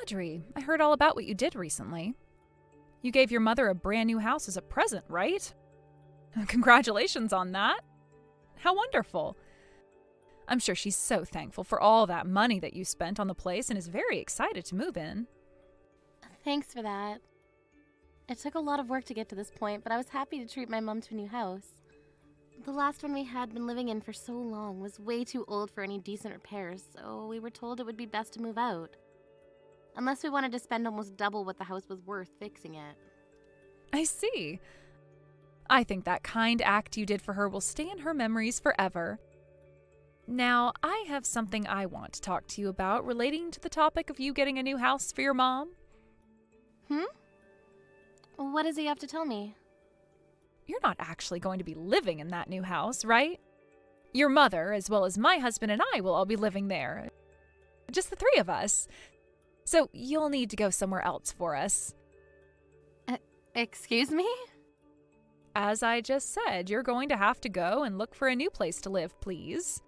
Audrey, I heard all about what you did recently. You gave your mother a brand new house as a present, right? Congratulations on that. How wonderful. I'm sure she's so thankful for all that money that you spent on the place and is very excited to move in. Thanks for that. It took a lot of work to get to this point, but I was happy to treat my mom to a new house. The last one we had been living in for so long was way too old for any decent repairs, so we were told it would be best to move out. Unless we wanted to spend almost double what the house was worth fixing it. I see. I think that kind act you did for her will stay in her memories forever. Now, I have something I want to talk to you about relating to the topic of you getting a new house for your mom. What does he have to tell me? You're not actually going to be living in that new house, right? Your mother, as well as my husband and I, will all be living there. Just the three of us. So you'll need to go somewhere else for us. Excuse me? As I just said, you're going to have to go and look for a new place to live, please.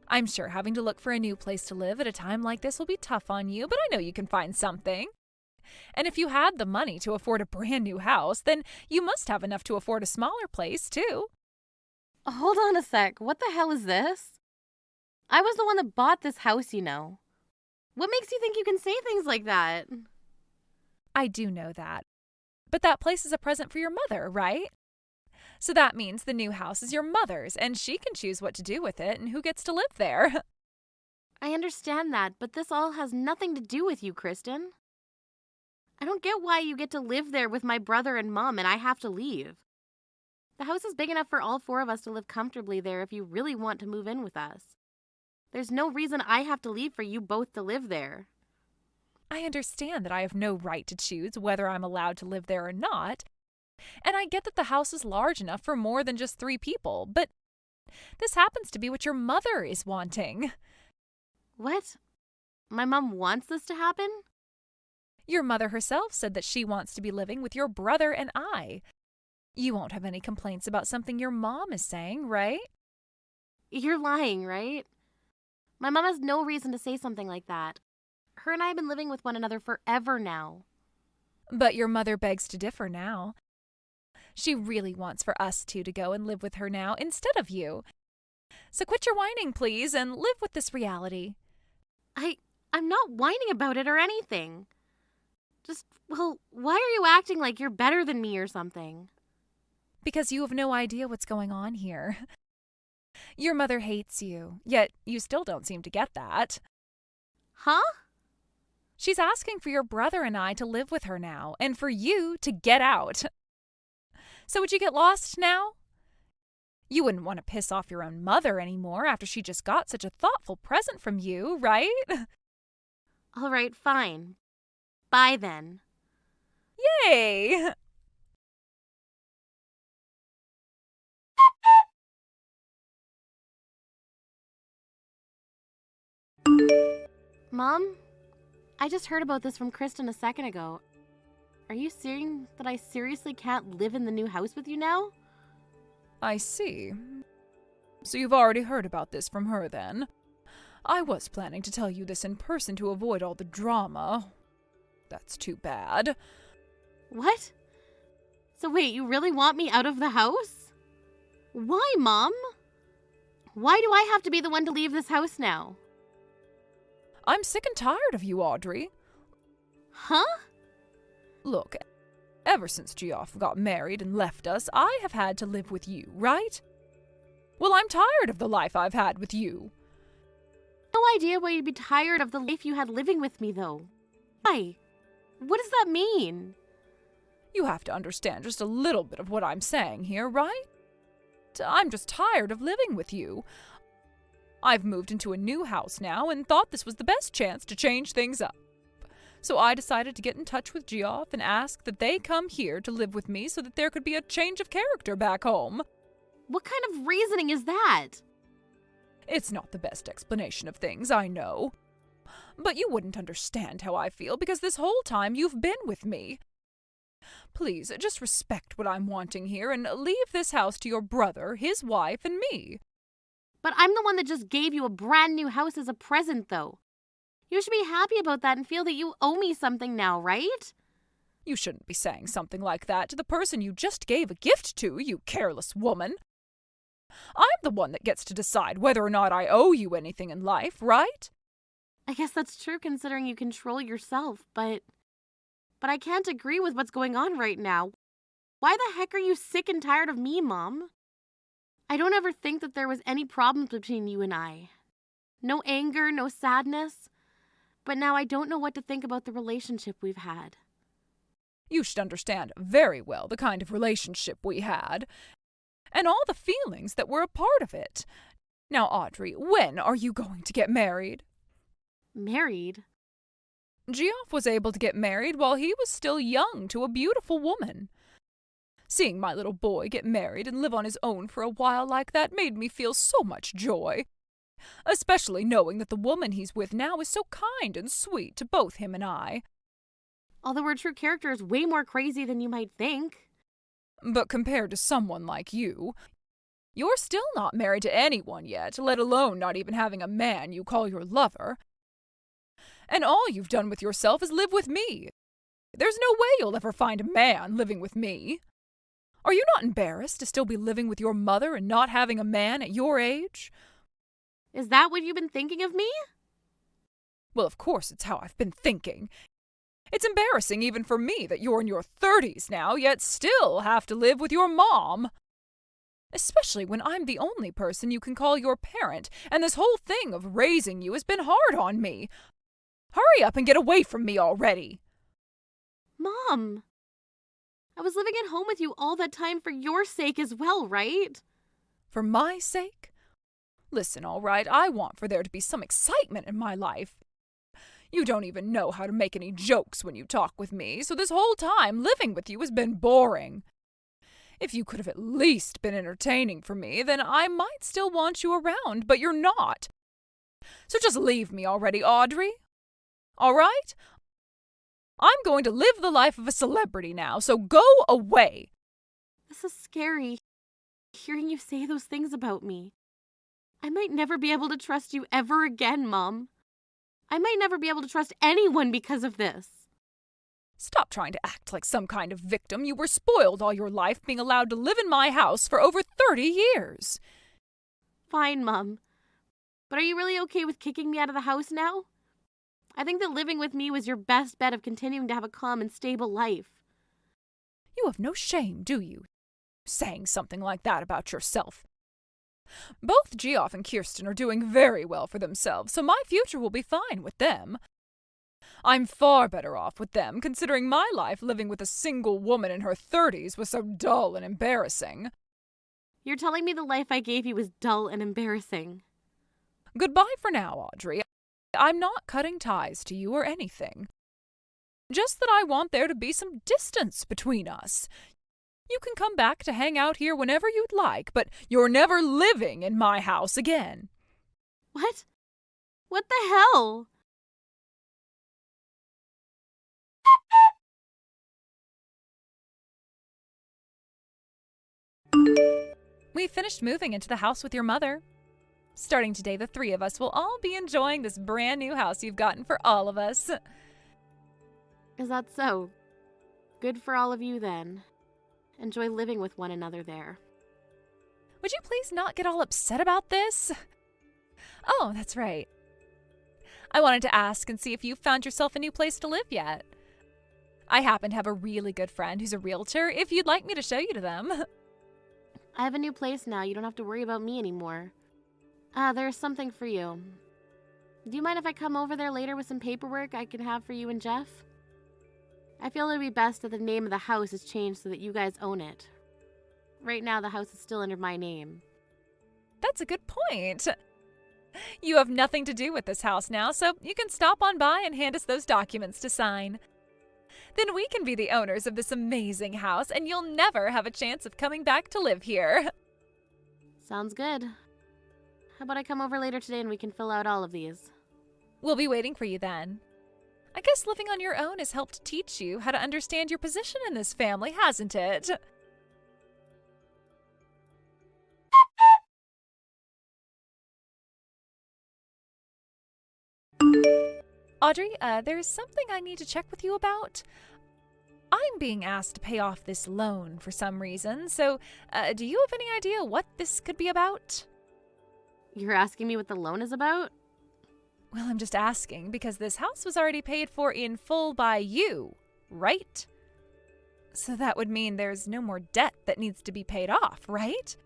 I'm sure having to look for a new place to live at a time like this will be tough on you, but I know you can find something. And if you had the money to afford a brand new house, then you must have enough to afford a smaller place, too. Hold on a sec. What the hell is this? I was the one that bought this house, you know. What makes you think you can say things like that? I do know that. But that place is a present for your mother, right? So that means the new house is your mother's, and she can choose what to do with it and who gets to live there. I understand that, but this all has nothing to do with you, Kristen. I don't get why you get to live there with my brother and mom and I have to leave. The house is big enough for all four of us to live comfortably there if you really want to move in with us. There's no reason I have to leave for you both to live there. I understand that I have no right to choose whether I'm allowed to live there or not, and I get that the house is large enough for more than just 3 people, but this happens to be what your mother is wanting. What? My mom wants this to happen? Your mother herself said that she wants to be living with your brother and I. You won't have any complaints about something your mom is saying, right? You're lying, right? My mom has no reason to say something like that. Her and I have been living with one another forever now. But your mother begs to differ now. She really wants for us two to go and live with her now instead of you. So quit your whining, please, and live with this reality. I'm not whining about it or anything. Well, why are you acting like you're better than me or something? Because you have no idea what's going on here. Your mother hates you, yet you still don't seem to get that. Huh? She's asking for your brother and I to live with her now, and for you to get out. So would you get lost now? You wouldn't want to piss off your own mother anymore after she just got such a thoughtful present from you, right? All right, fine. Bye then. Yay! Mom? I just heard about this from Kristen a second ago. Are you saying that I seriously can't live in the new house with you now? I see. So you've already heard about this from her then? I was planning to tell you this in person to avoid all the drama. That's too bad. What? So wait, you really want me out of the house? Why, Mom? Why do I have to be the one to leave this house now? I'm sick and tired of you, Audrey. Huh? Look, ever since Geoff got married and left us, I have had to live with you, right? Well, I'm tired of the life I've had with you. No idea why you'd be tired of the life you had living with me, though. Why? What does that mean? You have to understand just a little bit of what I'm saying here, right? I'm just tired of living with you. I've moved into a new house now and thought this was the best chance to change things up. So I decided to get in touch with Geoff and ask that they come here to live with me so that there could be a change of character back home. What kind of reasoning is that? It's not the best explanation of things, I know. But you wouldn't understand how I feel because this whole time you've been with me. Please, just respect what I'm wanting here and leave this house to your brother, his wife, and me. But I'm the one that just gave you a brand new house as a present, though. You should be happy about that and feel that you owe me something now, right? You shouldn't be saying something like that to the person you just gave a gift to, you careless woman. I'm the one that gets to decide whether or not I owe you anything in life, right? I guess that's true considering you control yourself, but I can't agree with what's going on right now. Why the heck are you sick and tired of me, Mom? I don't ever think that there was any problems between you and I. No anger, no sadness. But now I don't know what to think about the relationship we've had. You should understand very well the kind of relationship we had, and all the feelings that were a part of it. Now, Audrey, when are you going to get married? Married? Geoff was able to get married while he was still young to a beautiful woman. Seeing my little boy get married and live on his own for a while like that made me feel so much joy. Especially knowing that the woman he's with now is so kind and sweet to both him and I. Although her true character is way more crazy than you might think. But compared to someone like you, you're still not married to anyone yet, let alone not even having a man you call your lover. And all you've done with yourself is live with me. There's no way you'll ever find a man living with me. Are you not embarrassed to still be living with your mother and not having a man at your age? Is that what you've been thinking of me? Well, of course it's how I've been thinking. It's embarrassing even for me that you're in your 30s now, yet still have to live with your mom. Especially when I'm the only person you can call your parent, and this whole thing of raising you has been hard on me. Hurry up and get away from me already. Mom! I was living at home with you all that time for your sake as well, right? For my sake? Listen, all right, I want for there to be some excitement in my life. You don't even know how to make any jokes when you talk with me, so this whole time living with you has been boring. If you could have at least been entertaining for me, then I might still want you around, but you're not. So just leave me already, Audrey. All right? I'm going to live the life of a celebrity now, so go away. This is scary, hearing you say those things about me. I might never be able to trust you ever again, Mom. I might never be able to trust anyone because of this. Stop trying to act like some kind of victim. You were spoiled all your life being allowed to live in my house for over 30 years. Fine, Mom. But are you really okay with kicking me out of the house now? I think that living with me was your best bet of continuing to have a calm and stable life. You have no shame, do you? Saying something like that about yourself. Both Geoff and Kirsten are doing very well for themselves, so my future will be fine with them. I'm far better off with them, considering my life living with a single woman in her 30s was so dull and embarrassing. You're telling me the life I gave you was dull and embarrassing. Goodbye for now, Audrey. I'm not cutting ties to you or anything. Just that I want there to be some distance between us. You can come back to hang out here whenever you'd like, but you're never living in my house again. What? What the hell? We finished moving into the house with your mother. Starting today, the three of us will all be enjoying this brand new house you've gotten for all of us. Is that so? Good for all of you then. Enjoy living with one another there. Would you please not get all upset about this? Oh, that's right. I wanted to ask and see if you've found yourself a new place to live yet. I happen to have a really good friend who's a realtor, if you'd like me to show you to them. I have a new place now. You don't have to worry about me anymore. There's something for you. Do you mind if I come over there later with some paperwork I can have for you and Jeff? I feel it would be best that the name of the house is changed so that you guys own it. Right now, the house is still under my name. That's a good point. You have nothing to do with this house now, so you can stop on by and hand us those documents to sign. Then we can be the owners of this amazing house, and you'll never have a chance of coming back to live here. Sounds good. How about I come over later today and we can fill out all of these? We'll be waiting for you then. I guess living on your own has helped teach you how to understand your position in this family, hasn't it? Audrey, there's something I need to check with you about. I'm being asked to pay off this loan for some reason, so do you have any idea what this could be about? You're asking me what the loan is about? Well, I'm just asking because this house was already paid for in full by you, right? So that would mean there's no more debt that needs to be paid off, right?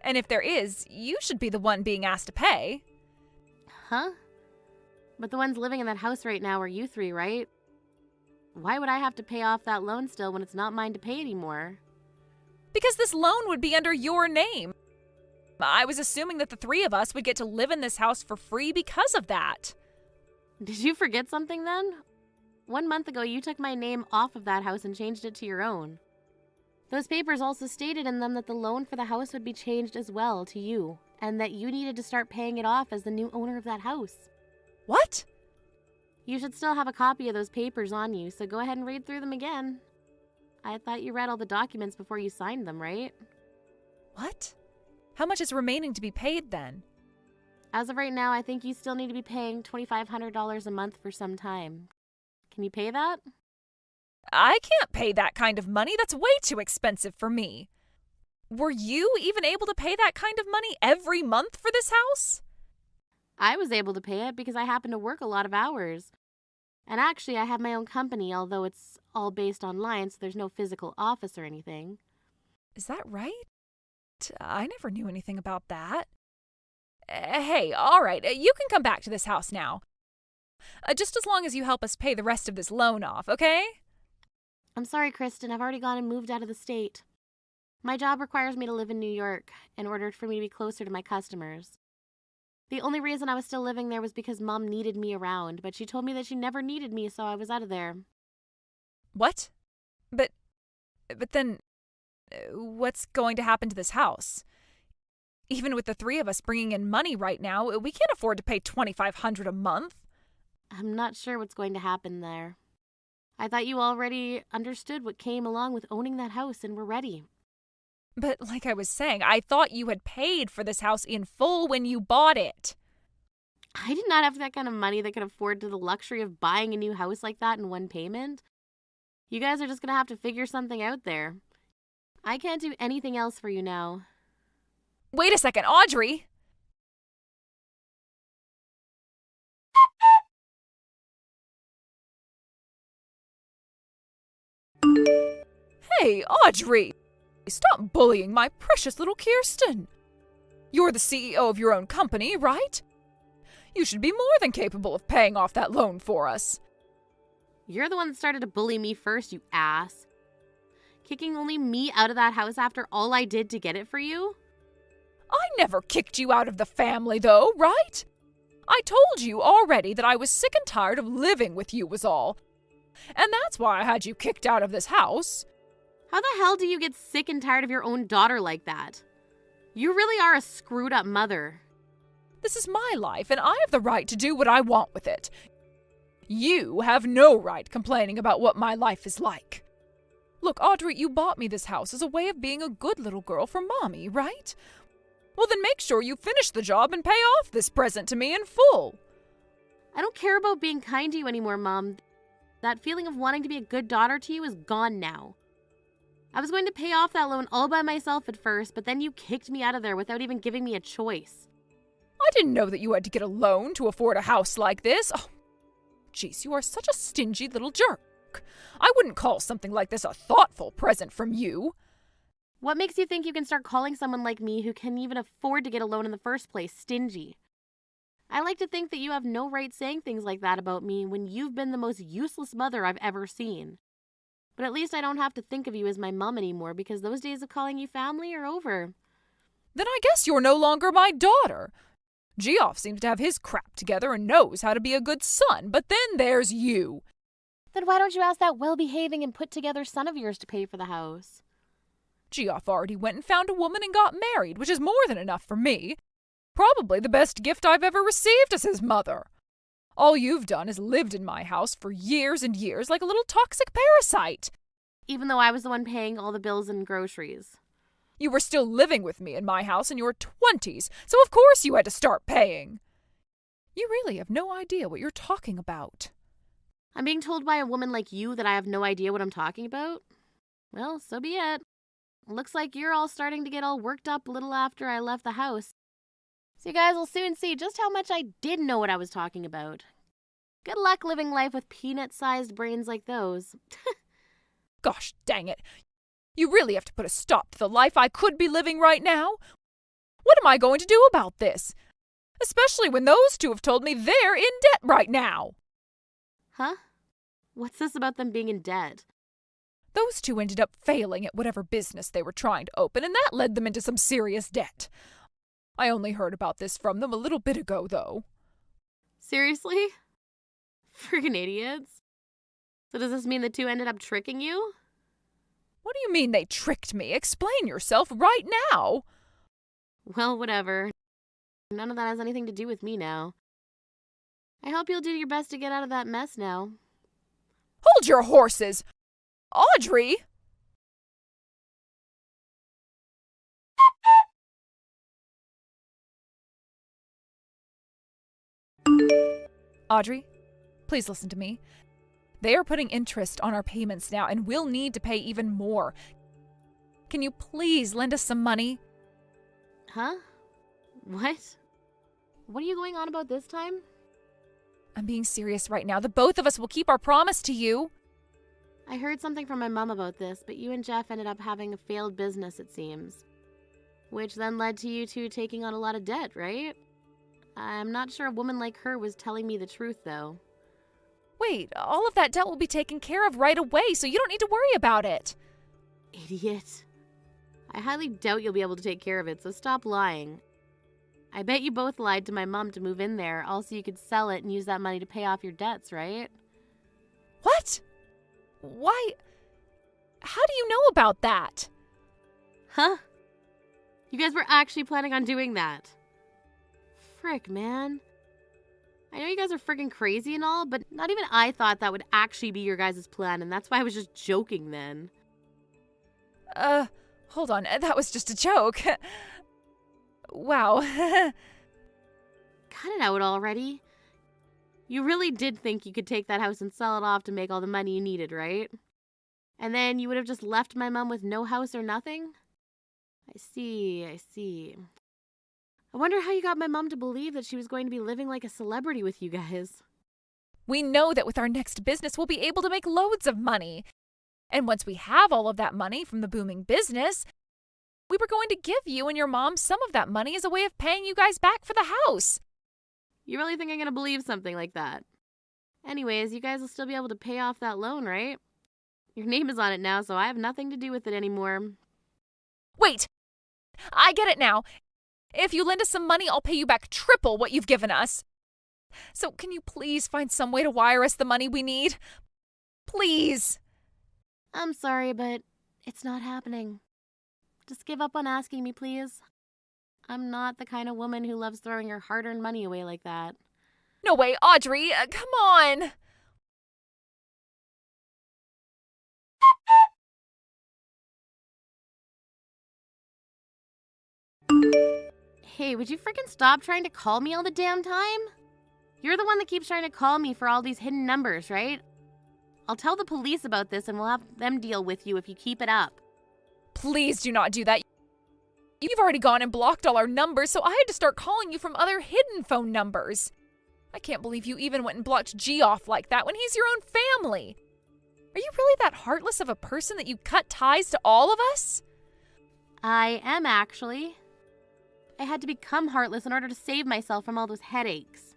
And if there is, you should be the one being asked to pay. Huh? But the ones living in that house right now are you three, right? Why would I have to pay off that loan still when it's not mine to pay anymore? Because this loan would be under your name. I was assuming that the three of us would get to live in this house for free because of that. Did you forget something then? 1 month ago, you took my name off of that house and changed it to your own. Those papers also stated in them that the loan for the house would be changed as well to you, and that you needed to start paying it off as the new owner of that house. What? You should still have a copy of those papers on you, so go ahead and read through them again. I thought you read all the documents before you signed them, right? What? How much is remaining to be paid then? As of right now, I think you still need to be paying $2,500 a month for some time. Can you pay that? I can't pay that kind of money. That's way too expensive for me. Were you even able to pay that kind of money every month for this house? I was able to pay it because I happen to work a lot of hours. And actually, I have my own company, although it's all based online, so there's no physical office or anything. Is that right? I never knew anything about that. Hey, all right, you can come back to this house now. Just as long as you help us pay the rest of this loan off, okay? I'm sorry, Kristen. I've already gone and moved out of the state. My job requires me to live in New York in order for me to be closer to my customers. The only reason I was still living there was because Mom needed me around, but she told me that she never needed me, so I was out of there. What? But then, what's going to happen to this house? Even with the three of us bringing in money right now, we can't afford to pay $2,500 a month. I'm not sure what's going to happen there. I thought you already understood what came along with owning that house and were ready. But like I was saying, I thought you had paid for this house in full when you bought it. I did not have that kind of money that could afford to the luxury of buying a new house like that in one payment. You guys are just going to have to figure something out there. I can't do anything else for you now. Wait a second, Audrey! Hey, Audrey! Stop bullying my precious little Kirsten. You're the CEO of your own company, right? You should be more than capable of paying off that loan for us. You're the one that started to bully me first, you ass. Kicking only me out of that house after all I did to get it for you? I never kicked you out of the family, though, right? I told you already that I was sick and tired of living with you was all. And that's why I had you kicked out of this house. How the hell do you get sick and tired of your own daughter like that? You really are a screwed up mother. This is my life, and I have the right to do what I want with it. You have no right complaining about what my life is like. Look, Audrey, you bought me this house as a way of being a good little girl for Mommy, right? Well, then make sure you finish the job and pay off this present to me in full. I don't care about being kind to you anymore, Mom. That feeling of wanting to be a good daughter to you is gone now. I was going to pay off that loan all by myself at first, but then you kicked me out of there without even giving me a choice. I didn't know that you had to get a loan to afford a house like this. Oh, jeez, you are such a stingy little jerk. I wouldn't call something like this a thoughtful present from you. What makes you think you can start calling someone like me who can even afford to get a loan in the first place stingy? I like to think that you have no right saying things like that about me when you've been the most useless mother I've ever seen. But at least I don't have to think of you as my mom anymore because those days of calling you family are over. Then I guess you're no longer my daughter. Geoff seems to have his crap together and knows how to be a good son, but then there's you. Then why don't you ask that well-behaving and put-together son of yours to pay for the house? Geoff already went and found a woman and got married, which is more than enough for me. Probably the best gift I've ever received as his mother. All you've done is lived in my house for years and years like a little toxic parasite. Even though I was the one paying all the bills and groceries. You were still living with me in my house in your 20s, so of course you had to start paying. You really have no idea what you're talking about. I'm being told by a woman like you that I have no idea what I'm talking about? Well, so be it. Looks like you're all starting to get all worked up a little after I left the house. So you guys will soon see just how much I did know what I was talking about. Good luck living life with peanut-sized brains like those. Gosh dang it. You really have to put a stop to the life I could be living right now. What am I going to do about this? Especially when those two have told me they're in debt right now. Huh? What's this about them being in debt? Those two ended up failing at whatever business they were trying to open, and that led them into some serious debt. I only heard about this from them a little bit ago, though. Seriously? Friggin' idiots. So does this mean the two ended up tricking you? What do you mean they tricked me? Explain yourself right now. Well, whatever. None of that has anything to do with me now. I hope you'll do your best to get out of that mess now. Hold your horses! Audrey! Audrey, please listen to me. They are putting interest on our payments now, and we'll need to pay even more. Can you please lend us some money? Huh? What? What are you going on about this time? I'm being serious right now. The both of us will keep our promise to you. I heard something from my mom about this, but you and Jeff ended up having a failed business, it seems. Which then led to you two taking on a lot of debt, right? I'm not sure a woman like her was telling me the truth, though. Wait, all of that debt will be taken care of right away, so you don't need to worry about it. Idiot. I highly doubt you'll be able to take care of it, so stop lying. I bet you both lied to my mom to move in there, also you could sell it and use that money to pay off your debts, right? What? Why? How do you know about that? Huh? You guys were actually planning on doing that. Frick, man. I know you guys are freaking crazy and all, but not even I thought that would actually be your guys' plan, and that's why I was just joking then. Hold on. That was just a joke. Wow. Cut it out already. You really did think you could take that house and sell it off to make all the money you needed, right? And then you would have just left my mom with no house or nothing? I see. I wonder how you got my mom to believe that she was going to be living like a celebrity with you guys. We know that with our next business, we'll be able to make loads of money. And once we have all of that money from the booming business, we were going to give you and your mom some of that money as a way of paying you guys back for the house. You really think I'm going to believe something like that? Anyways, you guys will still be able to pay off that loan, right? Your name is on it now, so I have nothing to do with it anymore. Wait! I get it now. If you lend us some money, I'll pay you back triple what you've given us. So can you please find some way to wire us the money we need? Please! I'm sorry, but it's not happening. Just give up on asking me, please. I'm not the kind of woman who loves throwing her hard-earned money away like that. No way, Audrey! Come on! Hey, would you freaking stop trying to call me all the damn time? You're the one that keeps trying to call me for all these hidden numbers, right? I'll tell the police about this and we'll have them deal with you if you keep it up. Please do not do that. You've already gone and blocked all our numbers, so I had to start calling you from other hidden phone numbers. I can't believe you even went and blocked G off like that when he's your own family. Are you really that heartless of a person that you cut ties to all of us? I am, actually. I had to become heartless in order to save myself from all those headaches.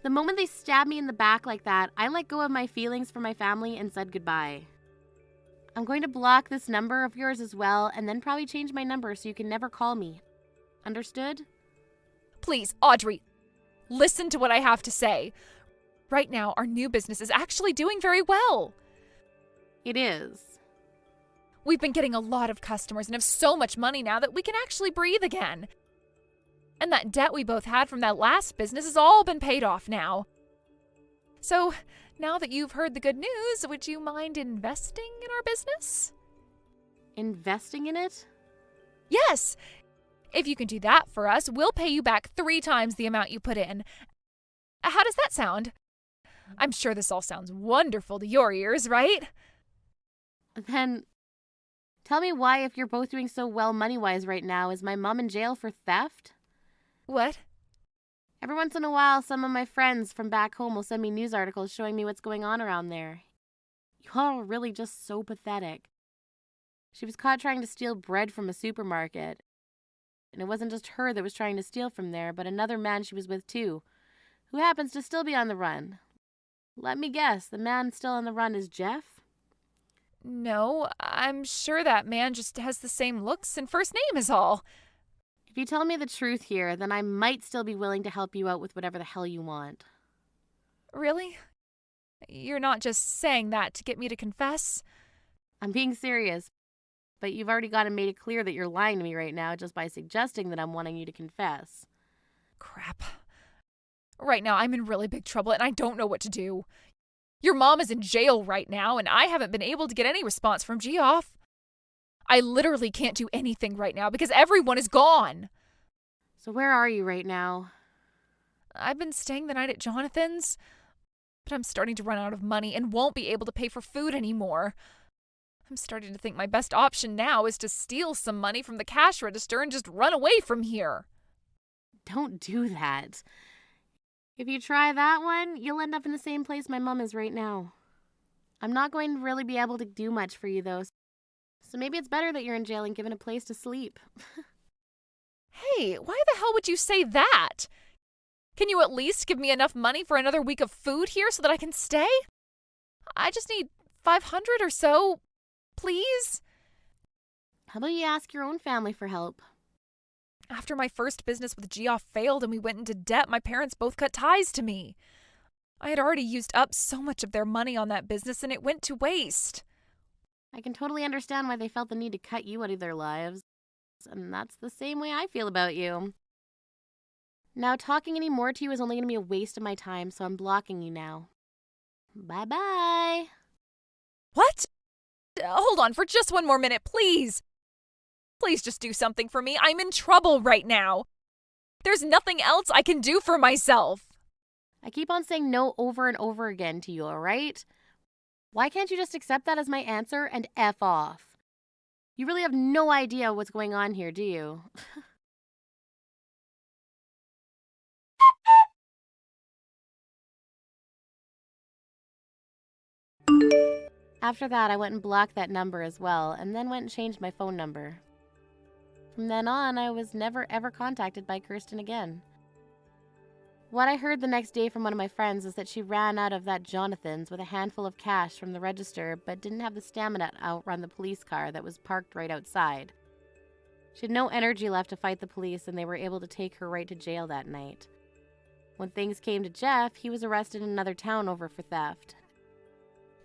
The moment they stabbed me in the back like that, I let go of my feelings for my family and said goodbye. I'm going to block this number of yours as well, and then probably change my number so you can never call me. Understood? Please, Audrey, listen to what I have to say. Right now, our new business is actually doing very well. It is. We've been getting a lot of customers and have so much money now that we can actually breathe again. And that debt we both had from that last business has all been paid off now. So, now that you've heard the good news, would you mind investing in our business? Investing in it? Yes! If you can do that for us, we'll pay you back 3 times the amount you put in. How does that sound? I'm sure this all sounds wonderful to your ears, right? Then tell me why, if you're both doing so well money-wise right now, is my mom in jail for theft? What? Every once in a while, some of my friends from back home will send me news articles showing me what's going on around there. You all are really just so pathetic. She was caught trying to steal bread from a supermarket. And it wasn't just her that was trying to steal from there, but another man she was with too, who happens to still be on the run. Let me guess, the man still on the run is Jeff? No, I'm sure that man just has the same looks and first name is all. If you tell me the truth here, then I might still be willing to help you out with whatever the hell you want. Really? You're not just saying that to get me to confess? I'm being serious, but you've already made it clear that you're lying to me right now just by suggesting that I'm wanting you to confess. Crap. Right now, I'm in really big trouble and I don't know what to do. Your mom is in jail right now and I haven't been able to get any response from Geoff. I literally can't do anything right now because everyone is gone. So where are you right now? I've been staying the night at Jonathan's, but I'm starting to run out of money and won't be able to pay for food anymore. I'm starting to think my best option now is to steal some money from the cash register and just run away from here. Don't do that. If you try that one, you'll end up in the same place my mom is right now. I'm not going to really be able to do much for you, though, so maybe it's better that you're in jail and given a place to sleep. Hey, why the hell would you say that? Can you at least give me enough money for another week of food here so that I can stay? I just need 500 or so, please? How about you ask your own family for help? After my first business with Geoff failed and we went into debt, my parents both cut ties to me. I had already used up so much of their money on that business and it went to waste. I can totally understand why they felt the need to cut you out of their lives. And that's the same way I feel about you. Now, talking any more to you is only going to be a waste of my time, so I'm blocking you now. Bye-bye. What? Hold on for just one more minute, please. Please just do something for me. I'm in trouble right now. There's nothing else I can do for myself. I keep on saying no over and over again to you, all right? Why can't you just accept that as my answer and F off? You really have no idea what's going on here, do you? After that, I went and blocked that number as well, and then went and changed my phone number. From then on, I was never ever contacted by Kirsten again. What I heard the next day from one of my friends is that she ran out of that Jonathan's with a handful of cash from the register, but didn't have the stamina to outrun the police car that was parked right outside. She had no energy left to fight the police, and they were able to take her right to jail that night. When things came to Jeff, he was arrested in another town over for theft.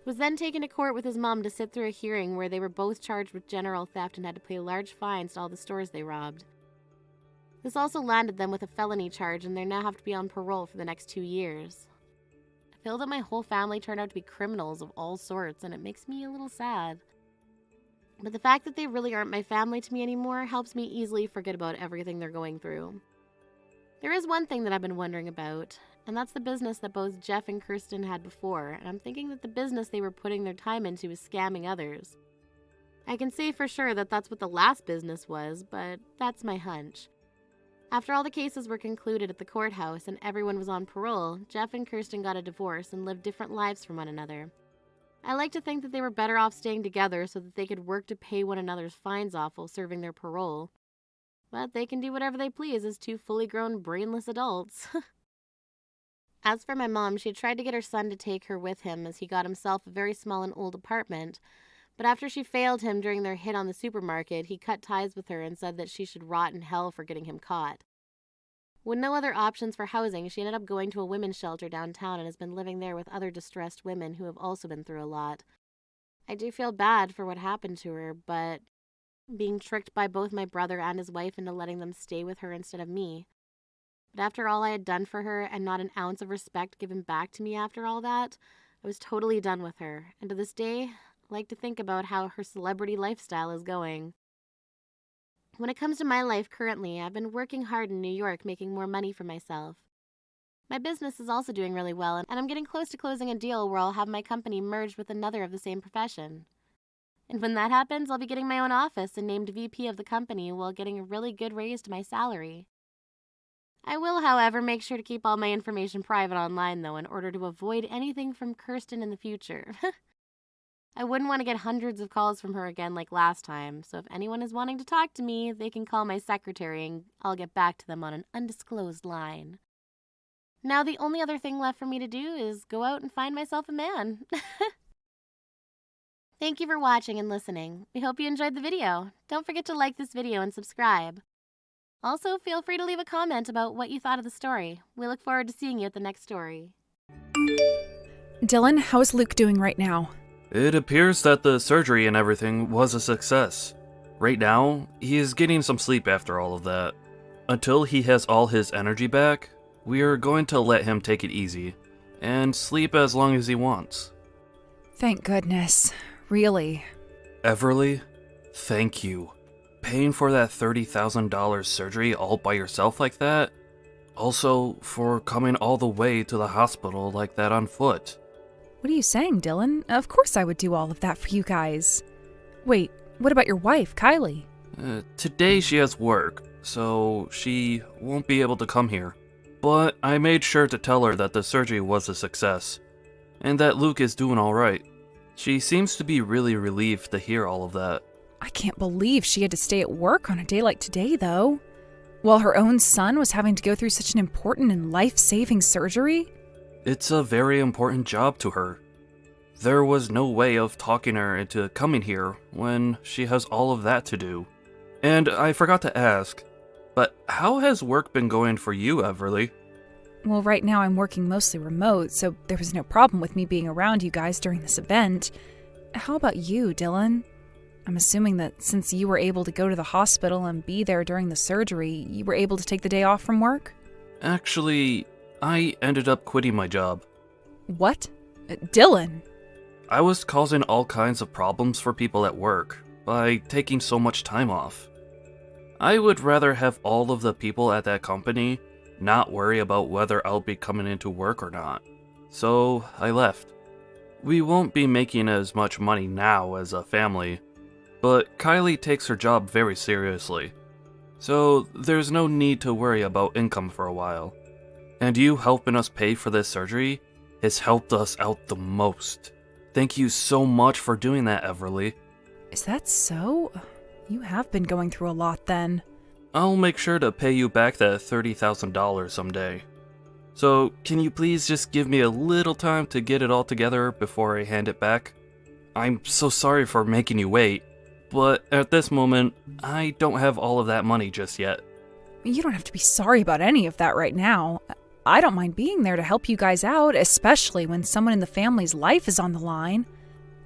He was then taken to court with his mom to sit through a hearing where they were both charged with general theft and had to pay large fines to all the stores they robbed. This also landed them with a felony charge, and they now have to be on parole for the next 2 years. I feel that my whole family turned out to be criminals of all sorts, and it makes me a little sad. But the fact that they really aren't my family to me anymore helps me easily forget about everything they're going through. There is one thing that I've been wondering about, and that's the business that both Jeff and Kirsten had before, and I'm thinking that the business they were putting their time into is scamming others. I can say for sure that that's what the last business was, but that's my hunch. After all the cases were concluded at the courthouse and everyone was on parole, Jeff and Kirsten got a divorce and lived different lives from one another. I like to think that they were better off staying together so that they could work to pay one another's fines off while serving their parole. But they can do whatever they please as two fully grown, brainless adults. As for my mom, she had tried to get her son to take her with him as he got himself a very small and old apartment, but after she failed him during their hit on the supermarket, he cut ties with her and said that she should rot in hell for getting him caught. With no other options for housing, she ended up going to a women's shelter downtown and has been living there with other distressed women who have also been through a lot. I do feel bad for what happened to her, but being tricked by both my brother and his wife into letting them stay with her instead of me. But after all I had done for her and not an ounce of respect given back to me after all that, I was totally done with her, and to this day, I like to think about how her celebrity lifestyle is going. When it comes to my life currently, I've been working hard in New York making more money for myself. My business is also doing really well, and I'm getting close to closing a deal where I'll have my company merged with another of the same profession. And when that happens, I'll be getting my own office and named VP of the company while getting a really good raise to my salary. I will, however, make sure to keep all my information private online, though, in order to avoid anything from Kirsten in the future. I wouldn't want to get hundreds of calls from her again like last time, so if anyone is wanting to talk to me, they can call my secretary and I'll get back to them on an undisclosed line. Now the only other thing left for me to do is go out and find myself a man. Thank you for watching and listening. We hope you enjoyed the video. Don't forget to like this video and subscribe. Also, feel free to leave a comment about what you thought of the story. We look forward to seeing you at the next story. Dylan, how is Luke doing right now? It appears that the surgery and everything was a success. Right now, he is getting some sleep after all of that. Until he has all his energy back, we are going to let him take it easy, and sleep as long as he wants. Thank goodness. Really. Everly, thank you. Paying for that $30,000 surgery all by yourself like that? Also, for coming all the way to the hospital like that on foot. What are you saying, Dylan? Of course I would do all of that for you guys. Wait, what about your wife, Kylie? Today she has work, so she won't be able to come here. But I made sure to tell her that the surgery was a success, and that Luke is doing alright. She seems to be really relieved to hear all of that. I can't believe she had to stay at work on a day like today, though. While her own son was having to go through such an important and life-saving surgery? It's a very important job to her. There was no way of talking her into coming here when she has all of that to do. And I forgot to ask, but how has work been going for you, Everly? Well, right now I'm working mostly remote, so there was no problem with me being around you guys during this event. How about you, Dylan? I'm assuming that since you were able to go to the hospital and be there during the surgery, you were able to take the day off from work? Actually, I ended up quitting my job. What? Dylan? I was causing all kinds of problems for people at work by taking so much time off. I would rather have all of the people at that company not worry about whether I'll be coming into work or not. So I left. We won't be making as much money now as a family, but Kylie takes her job very seriously. So there's no need to worry about income for a while. And you helping us pay for this surgery has helped us out the most. Thank you so much for doing that, Everly. Is that so? You have been going through a lot then. I'll make sure to pay you back that $30,000 someday. So, can you please just give me a little time to get it all together before I hand it back? I'm so sorry for making you wait, but at this moment, I don't have all of that money just yet. You don't have to be sorry about any of that right now. I don't mind being there to help you guys out, especially when someone in the family's life is on the line.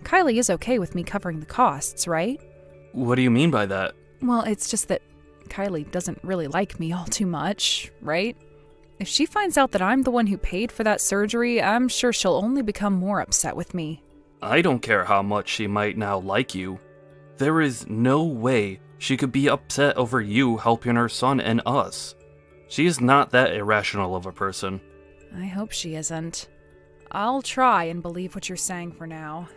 Kylie is okay with me covering the costs, right? What do you mean by that? Well, it's just that Kylie doesn't really like me all too much, right? If she finds out that I'm the one who paid for that surgery, I'm sure she'll only become more upset with me. I don't care how much she might now like you. There is no way she could be upset over you helping her son and us. She is not that irrational of a person. I hope she isn't. I'll try and believe what you're saying for now.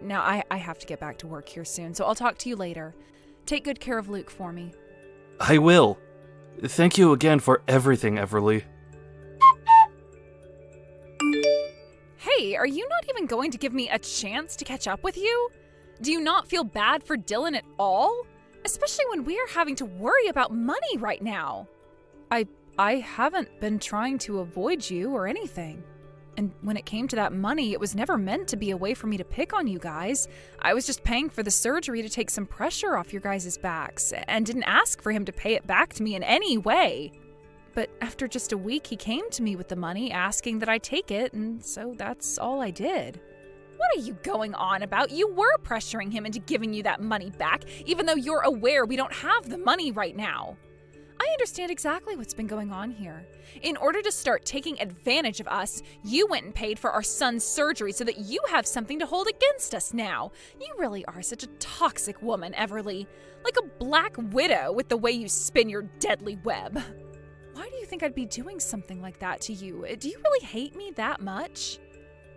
Now, I have to get back to work here soon, so I'll talk to you later. Take good care of Luke for me. I will. Thank you again for everything, Everly. Hey, are you not even going to give me a chance to catch up with you? Do you not feel bad for Dylan at all? Especially when we're having to worry about money right now. I haven't been trying to avoid you or anything. And when it came to that money, it was never meant to be a way for me to pick on you guys. I was just paying for the surgery to take some pressure off your guys' backs and didn't ask for him to pay it back to me in any way. But after just a week, he came to me with the money asking that I take it, and so that's all I did. What are you going on about? You were pressuring him into giving you that money back, even though you're aware we don't have the money right now. I understand exactly what's been going on here. In order to start taking advantage of us, you went and paid for our son's surgery so that you have something to hold against us now. You really are such a toxic woman, Everly. Like a black widow with the way you spin your deadly web. Why do you think I'd be doing something like that to you? Do you really hate me that much?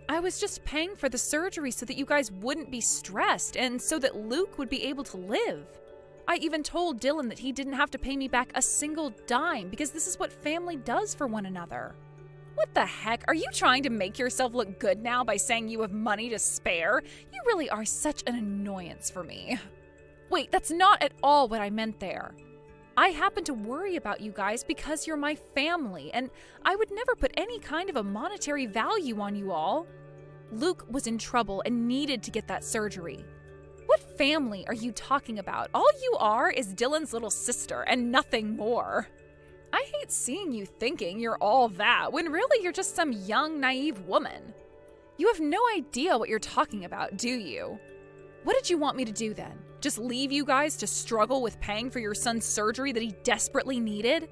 I was just paying for the surgery so that you guys wouldn't be stressed and so that Luke would be able to live. I even told Dylan that he didn't have to pay me back a single dime because this is what family does for one another. What the heck? Are you trying to make yourself look good now by saying you have money to spare? You really are such an annoyance for me. Wait, that's not at all what I meant there. I happen to worry about you guys because you're my family, and I would never put any kind of a monetary value on you all. Luke was in trouble and needed to get that surgery. What family are you talking about? All you are is Dylan's little sister and nothing more. I hate seeing you thinking you're all that when really you're just some young, naive woman. You have no idea what you're talking about, do you? What did you want me to do then? Just leave you guys to struggle with paying for your son's surgery that he desperately needed?